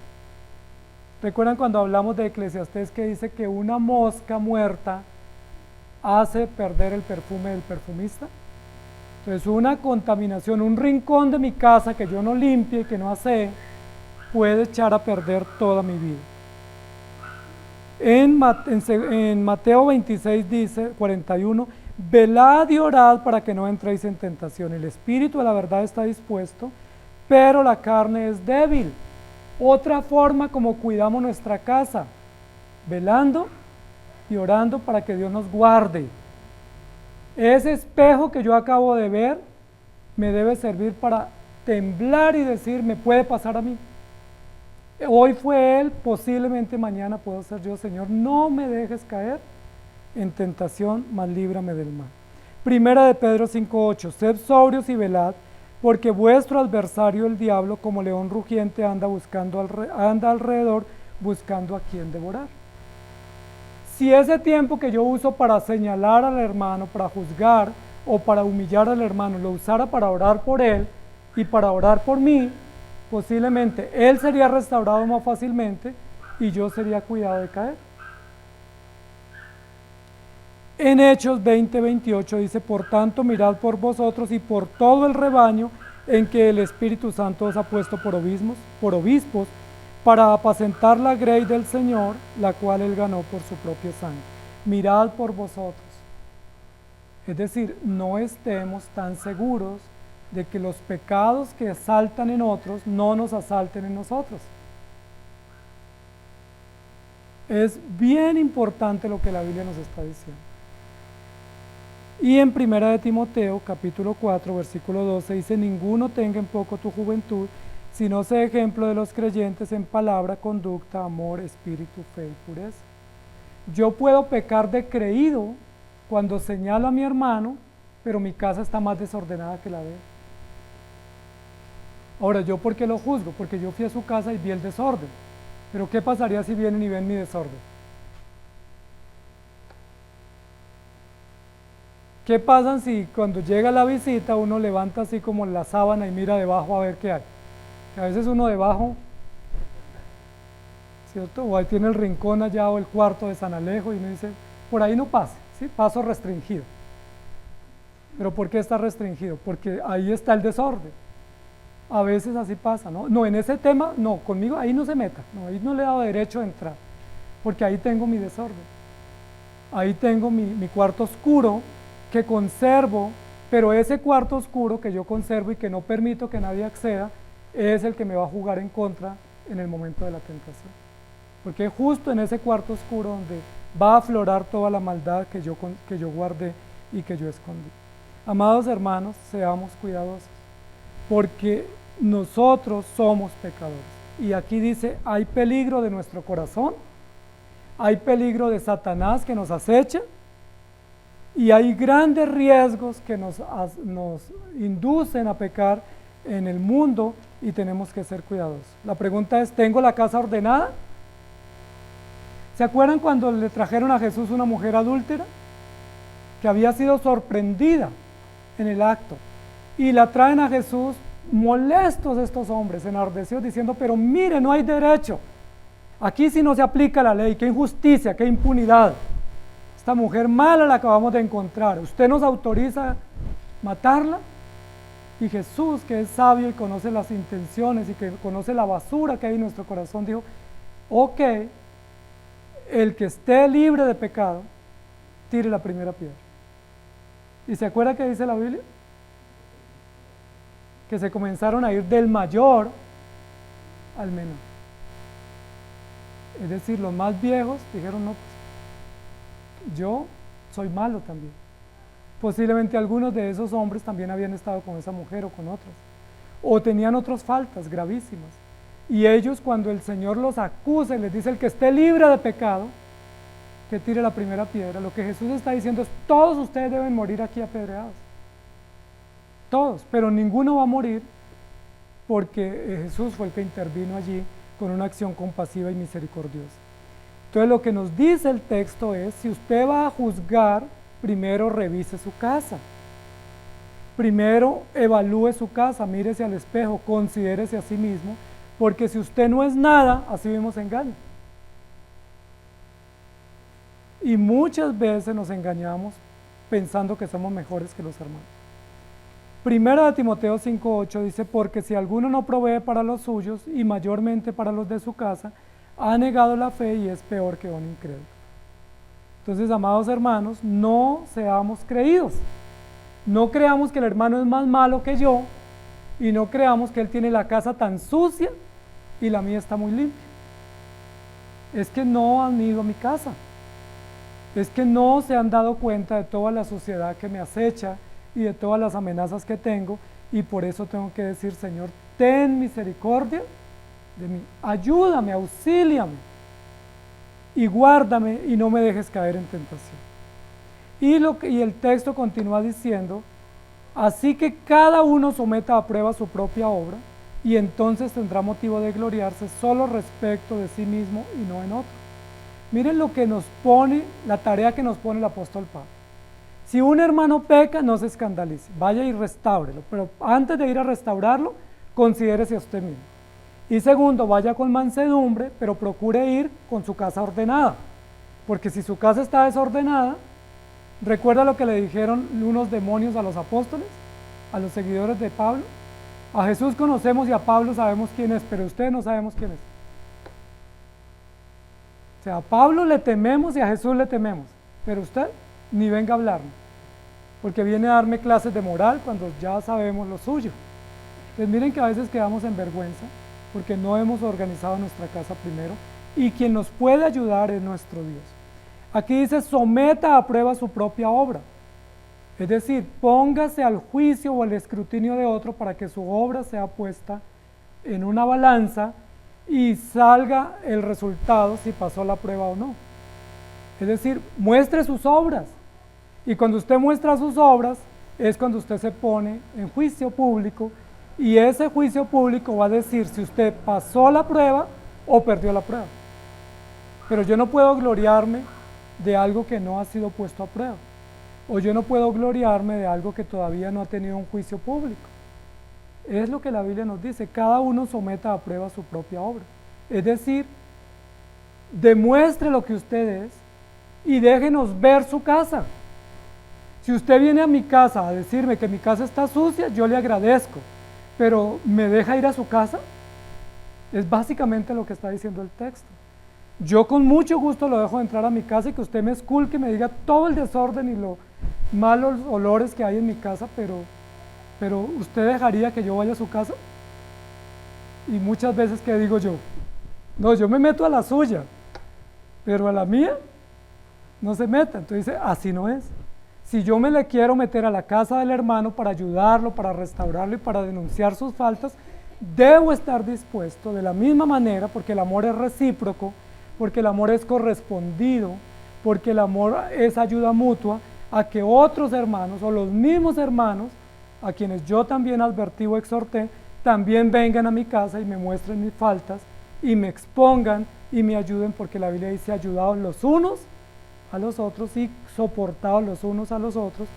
¿Recuerdan cuando hablamos de Eclesiastés que dice que una mosca muerta hace perder el perfume del perfumista? Entonces una contaminación, un rincón de mi casa que yo no limpie y que no asee, puede echar a perder toda mi vida. En Mateo 26 dice, 41, velad y orad para que no entréis en tentación. El espíritu de la verdad está dispuesto, pero la carne es débil. Otra forma como cuidamos nuestra casa, velando y orando para que Dios nos guarde. Ese espejo que yo acabo de ver me debe servir para temblar y decir, me puede pasar a mí. Hoy fue él, posiblemente mañana puedo ser yo. Señor, no me dejes caer en tentación, mas líbrame del mal. Primera de Pedro 5:8, sed sobrios y velad, porque vuestro adversario el diablo, como león rugiente, anda alrededor buscando a quien devorar. Si ese tiempo que yo uso para señalar al hermano, para juzgar o para humillar al hermano, lo usara para orar por él y para orar por mí, posiblemente él sería restaurado más fácilmente y yo sería cuidado de caer. En Hechos 20:28 dice, por tanto mirad por vosotros y por todo el rebaño en que el Espíritu Santo os ha puesto por obispos, para apacentar la grey del Señor, la cual él ganó por su propia sangre. Mirad por vosotros. Es decir, no estemos tan seguros de que los pecados que asaltan en otros no nos asalten en nosotros. Es bien importante lo que la Biblia nos está diciendo. Y en Primera de Timoteo, capítulo 4, versículo 12, dice, ninguno tenga en poco tu juventud, sino sea ejemplo de los creyentes en palabra, conducta, amor, espíritu, fe y pureza. Yo puedo pecar de creído cuando señalo a mi hermano, pero mi casa está más desordenada que la de él. Ahora, ¿yo por qué lo juzgo? Porque yo fui a su casa y vi el desorden. Pero ¿qué pasaría si vienen y ven mi desorden? ¿Qué pasa si cuando llega la visita uno levanta así como la sábana y mira debajo a ver qué hay? Que a veces uno debajo, ¿cierto? O ahí tiene el rincón allá o el cuarto de San Alejo y uno dice, por ahí no pase, ¿sí? Paso restringido. ¿Pero por qué está restringido? Porque ahí está el desorden. A veces así pasa, ¿no? No, en ese tema, no, conmigo ahí no se meta, no, ahí no le he dado derecho a entrar, porque ahí tengo mi desorden. Ahí tengo mi cuarto oscuro que conservo, pero ese cuarto oscuro que yo conservo y que no permito que nadie acceda, es el que me va a jugar en contra en el momento de la tentación. Porque es justo en ese cuarto oscuro donde va a aflorar toda la maldad que yo guardé y que yo escondí. Amados hermanos, seamos cuidadosos, porque nosotros somos pecadores. Y aquí dice, hay peligro de nuestro corazón, hay peligro de Satanás que nos acecha, y hay grandes riesgos que nos inducen a pecar en el mundo y tenemos que ser cuidadosos. La pregunta es, ¿tengo la casa ordenada? ¿Se acuerdan cuando le trajeron a Jesús una mujer adúltera? Que había sido sorprendida en el acto. Y la traen a Jesús molestos estos hombres, enardecidos, diciendo, pero mire, no hay derecho. Aquí sí no se aplica la ley, qué injusticia, qué impunidad. Esta mujer mala la acabamos de encontrar, ¿usted nos autoriza matarla? Y Jesús, que es sabio y conoce las intenciones y que conoce la basura que hay en nuestro corazón, dijo, ok, el que esté libre de pecado, tire la primera piedra. ¿Y se acuerda que dice la Biblia? Que se comenzaron a ir del mayor al menor. Es decir, los más viejos dijeron, no, pues, yo soy malo también. Posiblemente algunos de esos hombres también habían estado con esa mujer o con otras, o tenían otras faltas gravísimas. Y ellos, cuando el Señor los acusa y les dice, el que esté libre de pecado, que tire la primera piedra, lo que Jesús está diciendo es, todos ustedes deben morir aquí apedreados. Todos, pero ninguno va a morir porque Jesús fue el que intervino allí con una acción compasiva y misericordiosa. Entonces lo que nos dice el texto es, si usted va a juzgar, primero revise su casa. Primero evalúe su casa, mírese al espejo, considérese a sí mismo, porque si usted no es nada, así vimos engaño. Y muchas veces nos engañamos pensando que somos mejores que los hermanos. Primera de Timoteo 5:8 dice, porque si alguno no provee para los suyos y mayormente para los de su casa, ha negado la fe y es peor que un incrédulo. Entonces, amados hermanos, no seamos creídos. No creamos que el hermano es más malo que yo y no creamos que él tiene la casa tan sucia y la mía está muy limpia. Es que no han ido a mi casa. Es que no se han dado cuenta de toda la suciedad que me acecha y de todas las amenazas que tengo, y por eso tengo que decir, Señor, ten misericordia de mí, ayúdame, auxíliame, y guárdame y no me dejes caer en tentación. Y el texto continúa diciendo, así que cada uno someta a prueba su propia obra, y entonces tendrá motivo de gloriarse solo respecto de sí mismo y no en otro. Miren lo que nos pone, la tarea que nos pone el apóstol Pablo. Si un hermano peca, no se escandalice, vaya y restáurelo, pero antes de ir a restaurarlo, considérese a usted mismo. Y segundo, vaya con mansedumbre, pero procure ir con su casa ordenada, porque si su casa está desordenada, recuerda lo que le dijeron unos demonios a los apóstoles, a los seguidores de Pablo. A Jesús conocemos y a Pablo sabemos quién es, pero ustedes no sabemos quién es. O sea, a Pablo le tememos y a Jesús le tememos, pero usted ni venga a hablarme, porque viene a darme clases de moral cuando ya sabemos lo suyo. Entonces miren que a veces quedamos en vergüenza porque no hemos organizado nuestra casa primero, y quien nos puede ayudar es nuestro Dios. Aquí dice, someta a prueba su propia obra, es decir, póngase al juicio o al escrutinio de otro para que su obra sea puesta en una balanza y salga el resultado si pasó la prueba o no. Es decir, muestre sus obras. Y cuando usted muestra sus obras, es cuando usted se pone en juicio público, y ese juicio público va a decir si usted pasó la prueba o perdió la prueba. Pero yo no puedo gloriarme de algo que no ha sido puesto a prueba, o yo no puedo gloriarme de algo que todavía no ha tenido un juicio público. Es lo que la Biblia nos dice, cada uno someta a prueba su propia obra. Es decir, demuestre lo que usted es y déjenos ver su casa. Si usted viene a mi casa a decirme que mi casa está sucia, yo le agradezco, pero ¿me deja ir a su casa? Es básicamente lo que está diciendo el texto. Yo con mucho gusto lo dejo entrar a mi casa y que usted me esculque, me diga todo el desorden y los malos olores que hay en mi casa, pero ¿usted dejaría que yo vaya a su casa? Y muchas veces, ¿qué digo yo? No, yo me meto a la suya, pero a la mía no se meta. Entonces dice, así no es. Si yo me le quiero meter a la casa del hermano para ayudarlo, para restaurarlo y para denunciar sus faltas, debo estar dispuesto de la misma manera, porque el amor es recíproco, porque el amor es correspondido, porque el amor es ayuda mutua, a que otros hermanos o los mismos hermanos, a quienes yo también advertí o exhorté, también vengan a mi casa y me muestren mis faltas y me expongan y me ayuden, porque la Biblia dice ayudados los unos a los otros y soportados los unos a los otros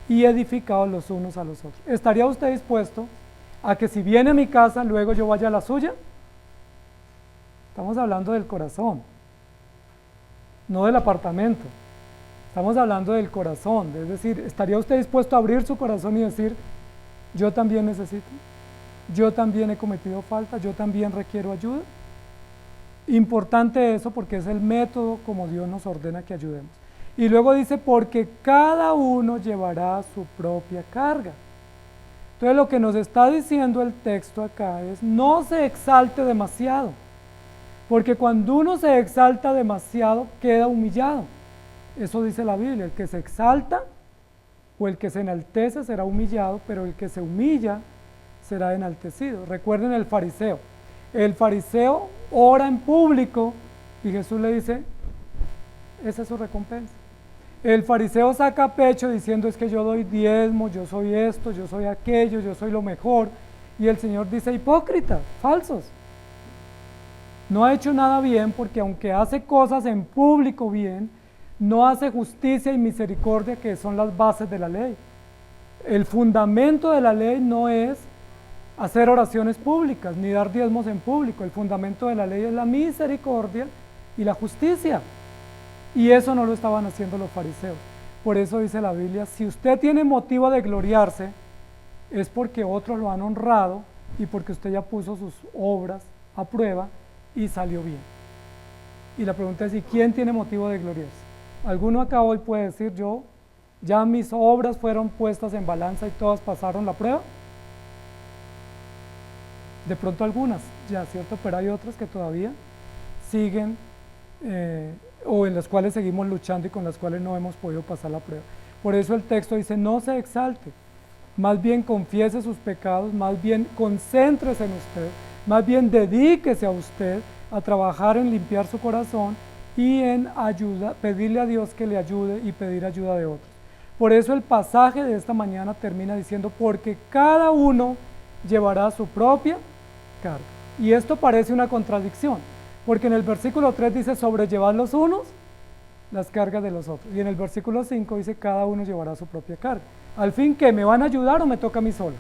y edificados los unos a los otros. ¿Estaría usted dispuesto a que si viene a mi casa, luego yo vaya a la suya? Estamos hablando del corazón, no del apartamento. Estamos hablando del corazón, es decir, ¿estaría usted dispuesto a abrir su corazón y decir, yo también necesito, yo también he cometido falta, yo también requiero ayuda? Importante eso, porque es el método como Dios nos ordena que ayudemos. Y luego dice, porque cada uno llevará su propia carga. Entonces lo que nos está diciendo el texto acá es, no se exalte demasiado, porque cuando uno se exalta demasiado, queda humillado. Eso dice la Biblia, el que se exalta o el que se enaltece será humillado, pero el que se humilla será enaltecido. Recuerden el fariseo. El fariseo ora en público y Jesús le dice, esa es su recompensa. El fariseo saca pecho diciendo, es que yo doy diezmo, yo soy esto, yo soy aquello, yo soy lo mejor. Y el Señor dice, hipócritas, falsos. No ha hecho nada bien, porque aunque hace cosas en público bien, no hace justicia y misericordia, que son las bases de la ley. El fundamento de la ley no es hacer oraciones públicas, ni dar diezmos en público. El fundamento de la ley es la misericordia y la justicia. Y eso no lo estaban haciendo los fariseos. Por eso dice la Biblia, si usted tiene motivo de gloriarse, es porque otros lo han honrado y porque usted ya puso sus obras a prueba y salió bien. Y la pregunta es, ¿y quién tiene motivo de gloriarse? ¿Alguno acá hoy puede decir, yo, ya mis obras fueron puestas en balanza y todas pasaron la prueba? De pronto algunas, ya, ¿cierto? Pero hay otras que todavía siguen, o en las cuales seguimos luchando y con las cuales no hemos podido pasar la prueba. Por eso el texto dice, no se exalte, más bien confiese sus pecados, más bien concéntrese en usted, más bien dedíquese a usted a trabajar en limpiar su corazón y en pedirle a Dios que le ayude y pedir ayuda de otros. Por eso el pasaje de esta mañana termina diciendo, porque cada uno llevará su propia carga. Y esto parece una contradicción, porque en el versículo 3 dice, sobrellevad los unos las cargas de los otros. Y en el versículo 5 dice, cada uno llevará su propia carga. Al fin, ¿qué? ¿Me van a ayudar o me toca a mí solo?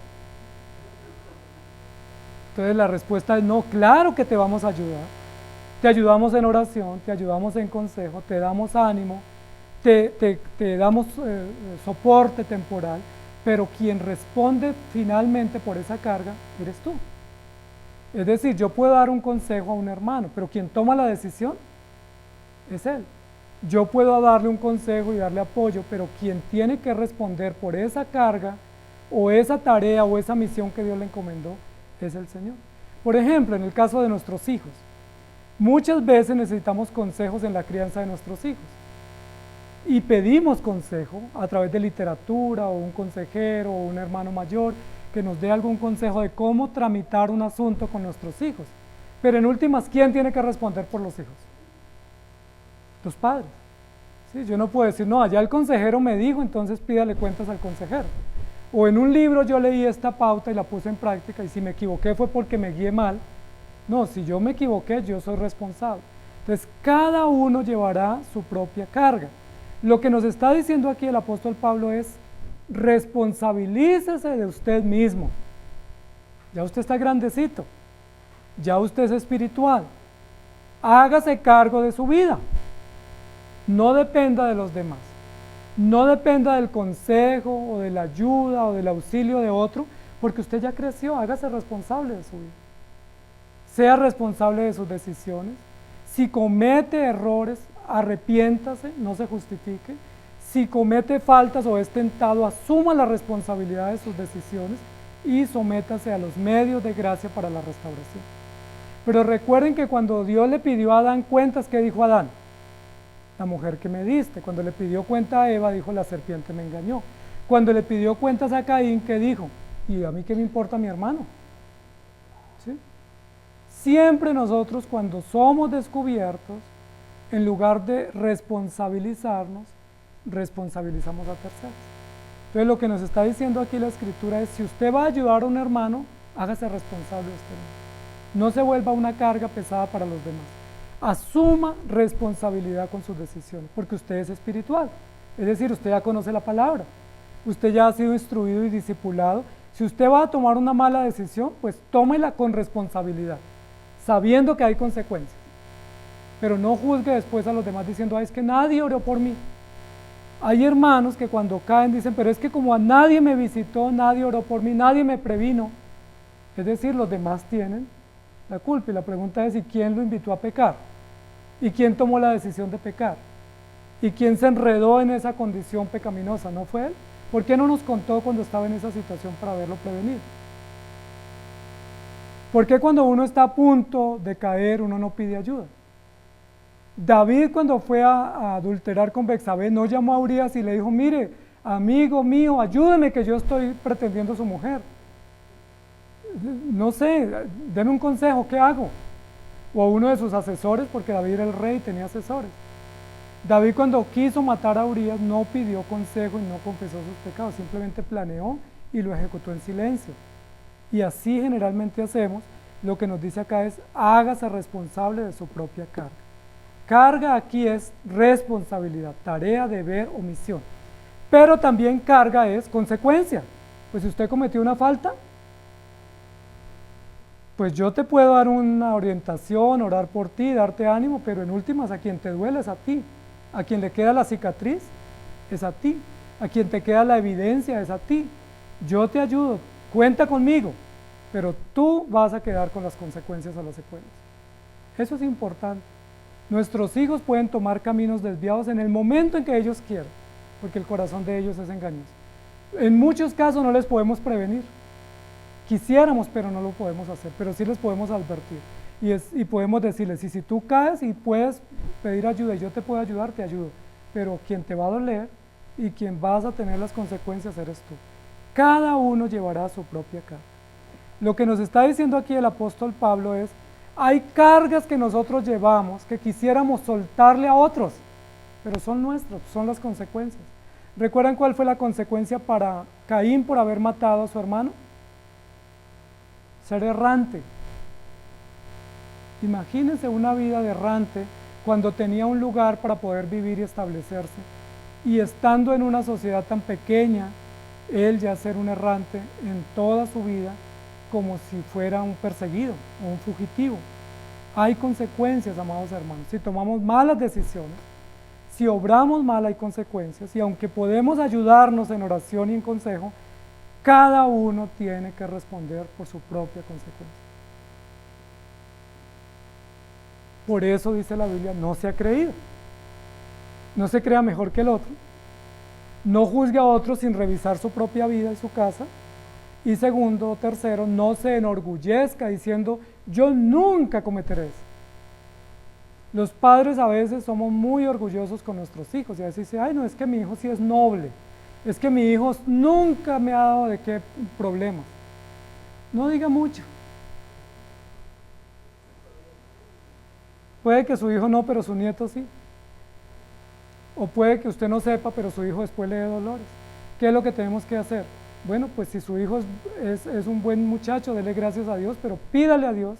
Entonces la respuesta es no, claro que te vamos a ayudar. Te ayudamos en oración, te ayudamos en consejo, te damos ánimo, te damos soporte temporal, pero quien responde finalmente por esa carga eres tú. Es decir, yo puedo dar un consejo a un hermano, pero quien toma la decisión es él. Yo puedo darle un consejo y darle apoyo, pero quien tiene que responder por esa carga o esa tarea o esa misión que Dios le encomendó es el Señor. Por ejemplo, en el caso de nuestros hijos, muchas veces necesitamos consejos en la crianza de nuestros hijos y pedimos consejo a través de literatura o un consejero o un hermano mayor que nos dé algún consejo de cómo tramitar un asunto con nuestros hijos. Pero en últimas, ¿quién tiene que responder por los hijos? Los padres. ¿Sí? Yo no puedo decir, no, allá el consejero me dijo, entonces pídale cuentas al consejero. O en un libro yo leí esta pauta y la puse en práctica y si me equivoqué fue porque me guié mal. No, si yo me equivoqué, yo soy responsable. Entonces, cada uno llevará su propia carga. Lo que nos está diciendo aquí el apóstol Pablo es, responsabilícese de usted mismo. Ya usted está grandecito, ya usted es espiritual. Hágase cargo de su vida. No dependa de los demás. No dependa del consejo o de la ayuda o del auxilio de otro, porque usted ya creció, hágase responsable de su vida. Sea responsable de sus decisiones. Si comete errores, arrepiéntase, no se justifique. Si comete faltas o es tentado, asuma la responsabilidad de sus decisiones y sométase a los medios de gracia para la restauración. Pero recuerden que cuando Dios le pidió a Adán cuentas, ¿qué dijo Adán? La mujer que me diste. Cuando le pidió cuenta a Eva, dijo, la serpiente me engañó. Cuando le pidió cuentas a Caín, ¿qué dijo? ¿Y a mí qué me importa mi hermano? siempre nosotros cuando somos descubiertos, en lugar de responsabilizarnos, responsabilizamos a terceros. Entonces lo que nos está diciendo aquí la Escritura es, si usted va a ayudar a un hermano, hágase responsable de usted mismo. No se vuelva una carga pesada para los demás. Asuma responsabilidad con sus decisiones, porque usted es espiritual. Es decir, usted ya conoce la palabra. Usted ya ha sido instruido y discipulado. Si usted va a tomar una mala decisión, pues tómela con responsabilidad, sabiendo que hay consecuencias. Pero no juzgue después a los demás diciendo, ay, es que nadie oró por mí. Hay hermanos que cuando caen dicen, pero es que como a nadie me visitó, nadie oró por mí, nadie me previno. Es decir, los demás tienen la culpa. Y la pregunta es, ¿y quién lo invitó a pecar? ¿Y quién tomó la decisión de pecar? ¿Y quién se enredó en esa condición pecaminosa? ¿No fue él? ¿Por qué no nos contó cuando estaba en esa situación para haberlo prevenido? ¿Por qué cuando uno está a punto de caer uno no pide ayuda? David, cuando fue a adulterar con Betsabé, no llamó a Urías y le dijo, mire, amigo mío, ayúdeme que yo estoy pretendiendo a su mujer. No sé, deme un consejo, ¿qué hago? O a uno de sus asesores, porque David era el rey y tenía asesores. David, cuando quiso matar a Urías, no pidió consejo y no confesó sus pecados, simplemente planeó y lo ejecutó en silencio. Y así generalmente hacemos. Lo que nos dice acá es, hágase responsable de su propia carga. Carga aquí es responsabilidad, tarea, deber o misión. Pero también carga es consecuencia. Pues si usted cometió una falta, pues yo te puedo dar una orientación, orar por ti, darte ánimo, pero en últimas a quien te duele es a ti. A quien le queda la cicatriz es a ti. A quien te queda la evidencia es a ti. Yo te ayudo, cuenta conmigo, pero tú vas a quedar con las consecuencias o las secuelas. Eso es importante. Nuestros hijos pueden tomar caminos desviados en el momento en que ellos quieran, porque el corazón de ellos es engañoso. En muchos casos no les podemos prevenir. Quisiéramos, pero no lo podemos hacer, pero sí les podemos advertir. Y podemos decirles, y si tú caes y puedes pedir ayuda y yo te puedo ayudar, te ayudo. Pero quien te va a doler y quien vas a tener las consecuencias eres tú. Cada uno llevará su propia carga. Lo que nos está diciendo aquí el apóstol Pablo es, hay cargas que nosotros llevamos que quisiéramos soltarle a otros, pero son nuestras, son las consecuencias. ¿Recuerdan cuál fue la consecuencia para Caín por haber matado a su hermano? Ser errante. Imagínense una vida de errante cuando tenía un lugar para poder vivir y establecerse, y estando en una sociedad tan pequeña, él ya ser un errante en toda su vida, como si fuera un perseguido o un fugitivo. Hay consecuencias, amados hermanos. Si tomamos malas decisiones, si obramos mal, hay consecuencias, y aunque podemos ayudarnos en oración y en consejo, cada uno tiene que responder por su propia consecuencia. Por eso dice la Biblia, no se ha creído. No se crea mejor que el otro. No juzgue a otro sin revisar su propia vida y su casa. Y segundo o tercero, no se enorgullezca diciendo, yo nunca cometeré eso. Los padres a veces somos muy orgullosos con nuestros hijos y a veces dicen, ay no, es que mi hijo sí es noble, es que mi hijo nunca me ha dado de qué problemas. No diga mucho. Puede que su hijo no, pero su nieto sí. O puede que usted no sepa, pero su hijo después le dé dolores. ¿Qué es lo que tenemos que hacer? Bueno, pues si su hijo es un buen muchacho, dele gracias a Dios, pero pídale a Dios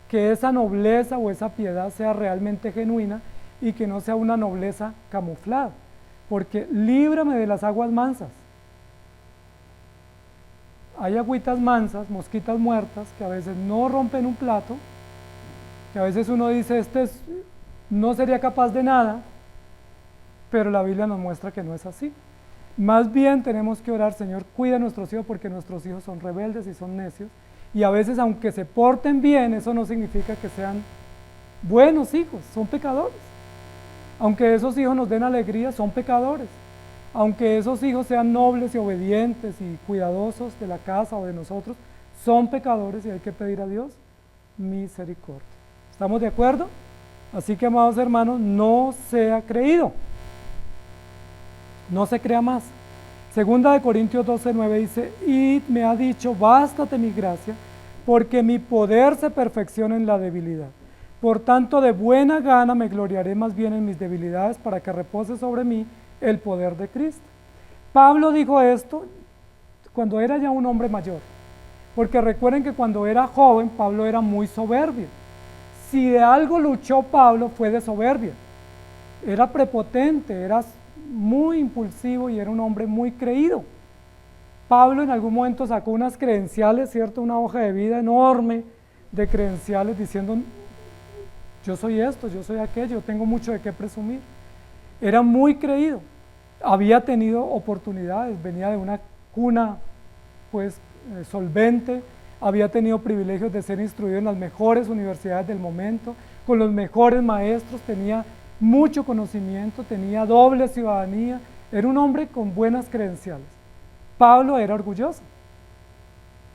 que esa nobleza o esa piedad sea realmente genuina y que no sea una nobleza camuflada, porque líbrame de las aguas mansas. Hay agüitas mansas, mosquitas muertas, que a veces no rompen un plato, que a veces uno dice, no sería capaz de nada, pero la Biblia nos muestra que no es así. Más bien tenemos que orar, Señor, cuida a nuestros hijos porque nuestros hijos son rebeldes y son necios, y a veces aunque se porten bien, eso no significa que sean buenos hijos, son pecadores. Aunque esos hijos nos den alegría, son pecadores. Aunque esos hijos sean nobles y obedientes y cuidadosos de la casa o de nosotros, son pecadores y hay que pedir a Dios misericordia. ¿Estamos de acuerdo? Así que, amados hermanos, no sea creído. No se crea más. Segunda de Corintios 12:9 dice, y me ha dicho, bástate mi gracia, porque mi poder se perfecciona en la debilidad. Por tanto, de buena gana me gloriaré más bien en mis debilidades para que repose sobre mí el poder de Cristo. Pablo dijo esto cuando era ya un hombre mayor, porque recuerden que cuando era joven Pablo era muy soberbio. Si de algo luchó Pablo fue de soberbia. Era prepotente, era muy impulsivo y era un hombre muy creído. Pablo en algún momento sacó unas credenciales, ¿cierto? Una hoja de vida enorme de credenciales diciendo, yo soy esto, yo soy aquello, tengo mucho de qué presumir. Era muy creído, había tenido oportunidades, venía de una cuna pues solvente, había tenido privilegios de ser instruido en las mejores universidades del momento, con los mejores maestros, tenía mucho conocimiento, tenía doble ciudadanía, era un hombre con buenas credenciales. Pablo era orgulloso,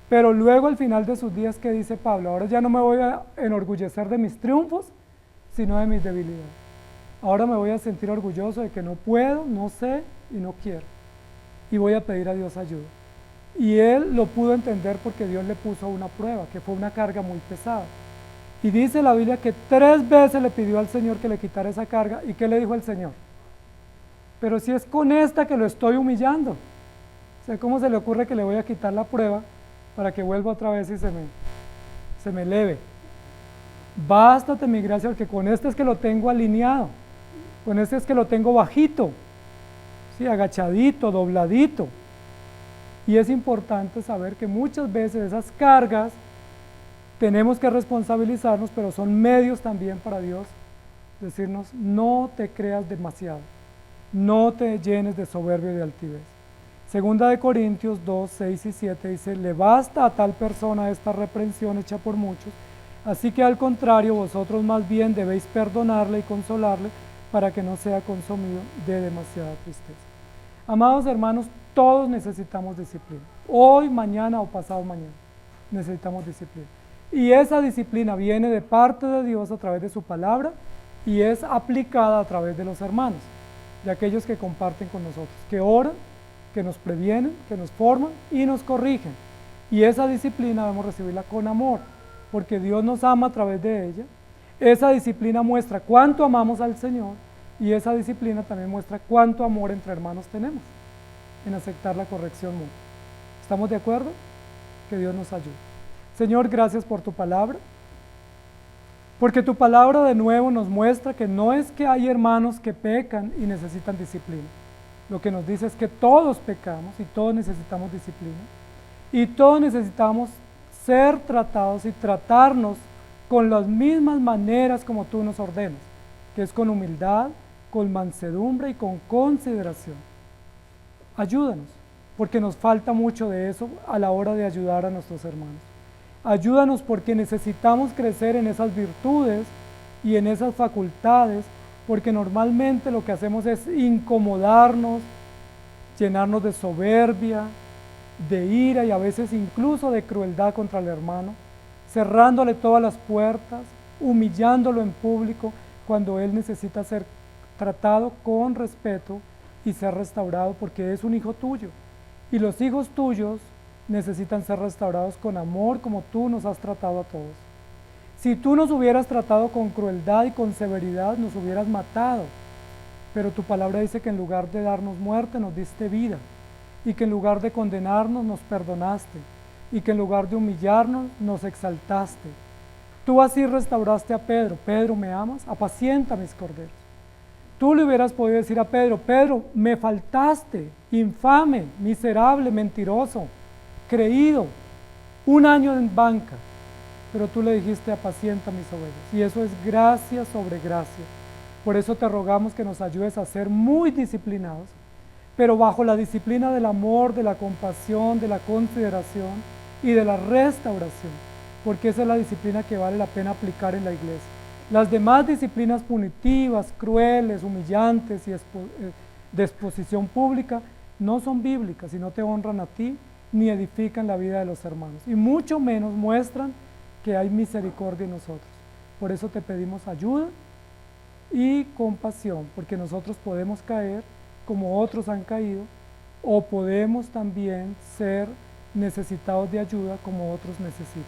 pero luego al final de sus días, ¿qué dice Pablo? Ahora ya no me voy a enorgullecer de mis triunfos, sino de mis debilidades. Ahora me voy a sentir orgulloso de que no puedo, no sé y no quiero, y voy a pedir a Dios ayuda. Y él lo pudo entender porque Dios le puso una prueba, que fue una carga muy pesada. Y dice la Biblia que 3 veces le pidió al Señor que le quitara esa carga. ¿Y qué le dijo el Señor? Pero si es con esta que lo estoy humillando. O sea, ¿cómo se le ocurre que le voy a quitar la prueba para que vuelva otra vez y se me eleve? Bástate mi gracia, porque con este es que lo tengo alineado. Con este es que lo tengo bajito, ¿sí? Agachadito, dobladito. Y es importante saber que muchas veces esas cargas tenemos que responsabilizarnos, pero son medios también para Dios decirnos, no te creas demasiado, no te llenes de soberbia y de altivez. Segunda de Corintios 2, 6 y 7 dice, le basta a tal persona esta reprensión hecha por muchos, así que al contrario, vosotros más bien debéis perdonarle y consolarle para que no sea consumido de demasiada tristeza. Amados hermanos, todos necesitamos disciplina. Hoy, mañana o pasado mañana necesitamos disciplina. Y esa disciplina viene de parte de Dios a través de su palabra y es aplicada a través de los hermanos, de aquellos que comparten con nosotros, que oran, que nos previenen, que nos forman y nos corrigen. Y esa disciplina debemos recibirla con amor, porque Dios nos ama a través de ella. Esa disciplina muestra cuánto amamos al Señor y esa disciplina también muestra cuánto amor entre hermanos tenemos en aceptar la corrección mutua. ¿Estamos de acuerdo? Que Dios nos ayude. Señor, gracias por tu palabra, porque tu palabra de nuevo nos muestra que no es que hay hermanos que pecan y necesitan disciplina. Lo que nos dice es que todos pecamos y todos necesitamos disciplina y todos necesitamos ser tratados y tratarnos con las mismas maneras como tú nos ordenas, que es con humildad, con mansedumbre y con consideración. Ayúdanos, porque nos falta mucho de eso a la hora de ayudar a nuestros hermanos. Ayúdanos porque necesitamos crecer en esas virtudes y en esas facultades, porque normalmente lo que hacemos es incomodarnos, llenarnos de soberbia, de ira y a veces incluso de crueldad contra el hermano, cerrándole todas las puertas, humillándolo en público cuando él necesita ser tratado con respeto y ser restaurado porque es un hijo tuyo. Y los hijos tuyos necesitan ser restaurados con amor como tú nos has tratado a todos. Si tú nos hubieras tratado con crueldad y con severidad, nos hubieras matado. Pero tu palabra dice que en lugar de darnos muerte, nos diste vida. Y que en lugar de condenarnos, nos perdonaste. Y que en lugar de humillarnos, nos exaltaste. Tú así restauraste a Pedro. Pedro, ¿me amas? Apacienta mis corderos. Tú le hubieras podido decir a Pedro, Pedro, me faltaste, infame, miserable, mentiroso, creído, 1 año en banca, pero tú le dijiste apacienta mis ovejas, y eso es gracia sobre gracia. Por eso te rogamos que nos ayudes a ser muy disciplinados, pero bajo la disciplina del amor, de la compasión, de la consideración y de la restauración, porque esa es la disciplina que vale la pena aplicar en la iglesia. Las demás disciplinas punitivas, crueles, humillantes y de exposición pública no son bíblicas y no te honran a ti ni edifican la vida de los hermanos y mucho menos muestran que hay misericordia en nosotros. Por eso te pedimos ayuda y compasión, porque nosotros podemos caer como otros han caído o podemos también ser necesitados de ayuda como otros necesitan.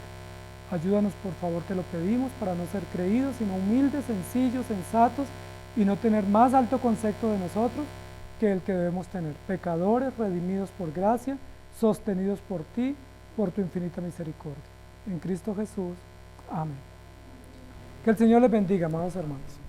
Ayúdanos, por favor, te lo pedimos, para no ser creídos, sino humildes, sencillos, sensatos, y no tener más alto concepto de nosotros que el que debemos tener. Pecadores, redimidos por gracia, sostenidos por ti, por tu infinita misericordia. En Cristo Jesús. Amén. Que el Señor les bendiga, amados hermanos.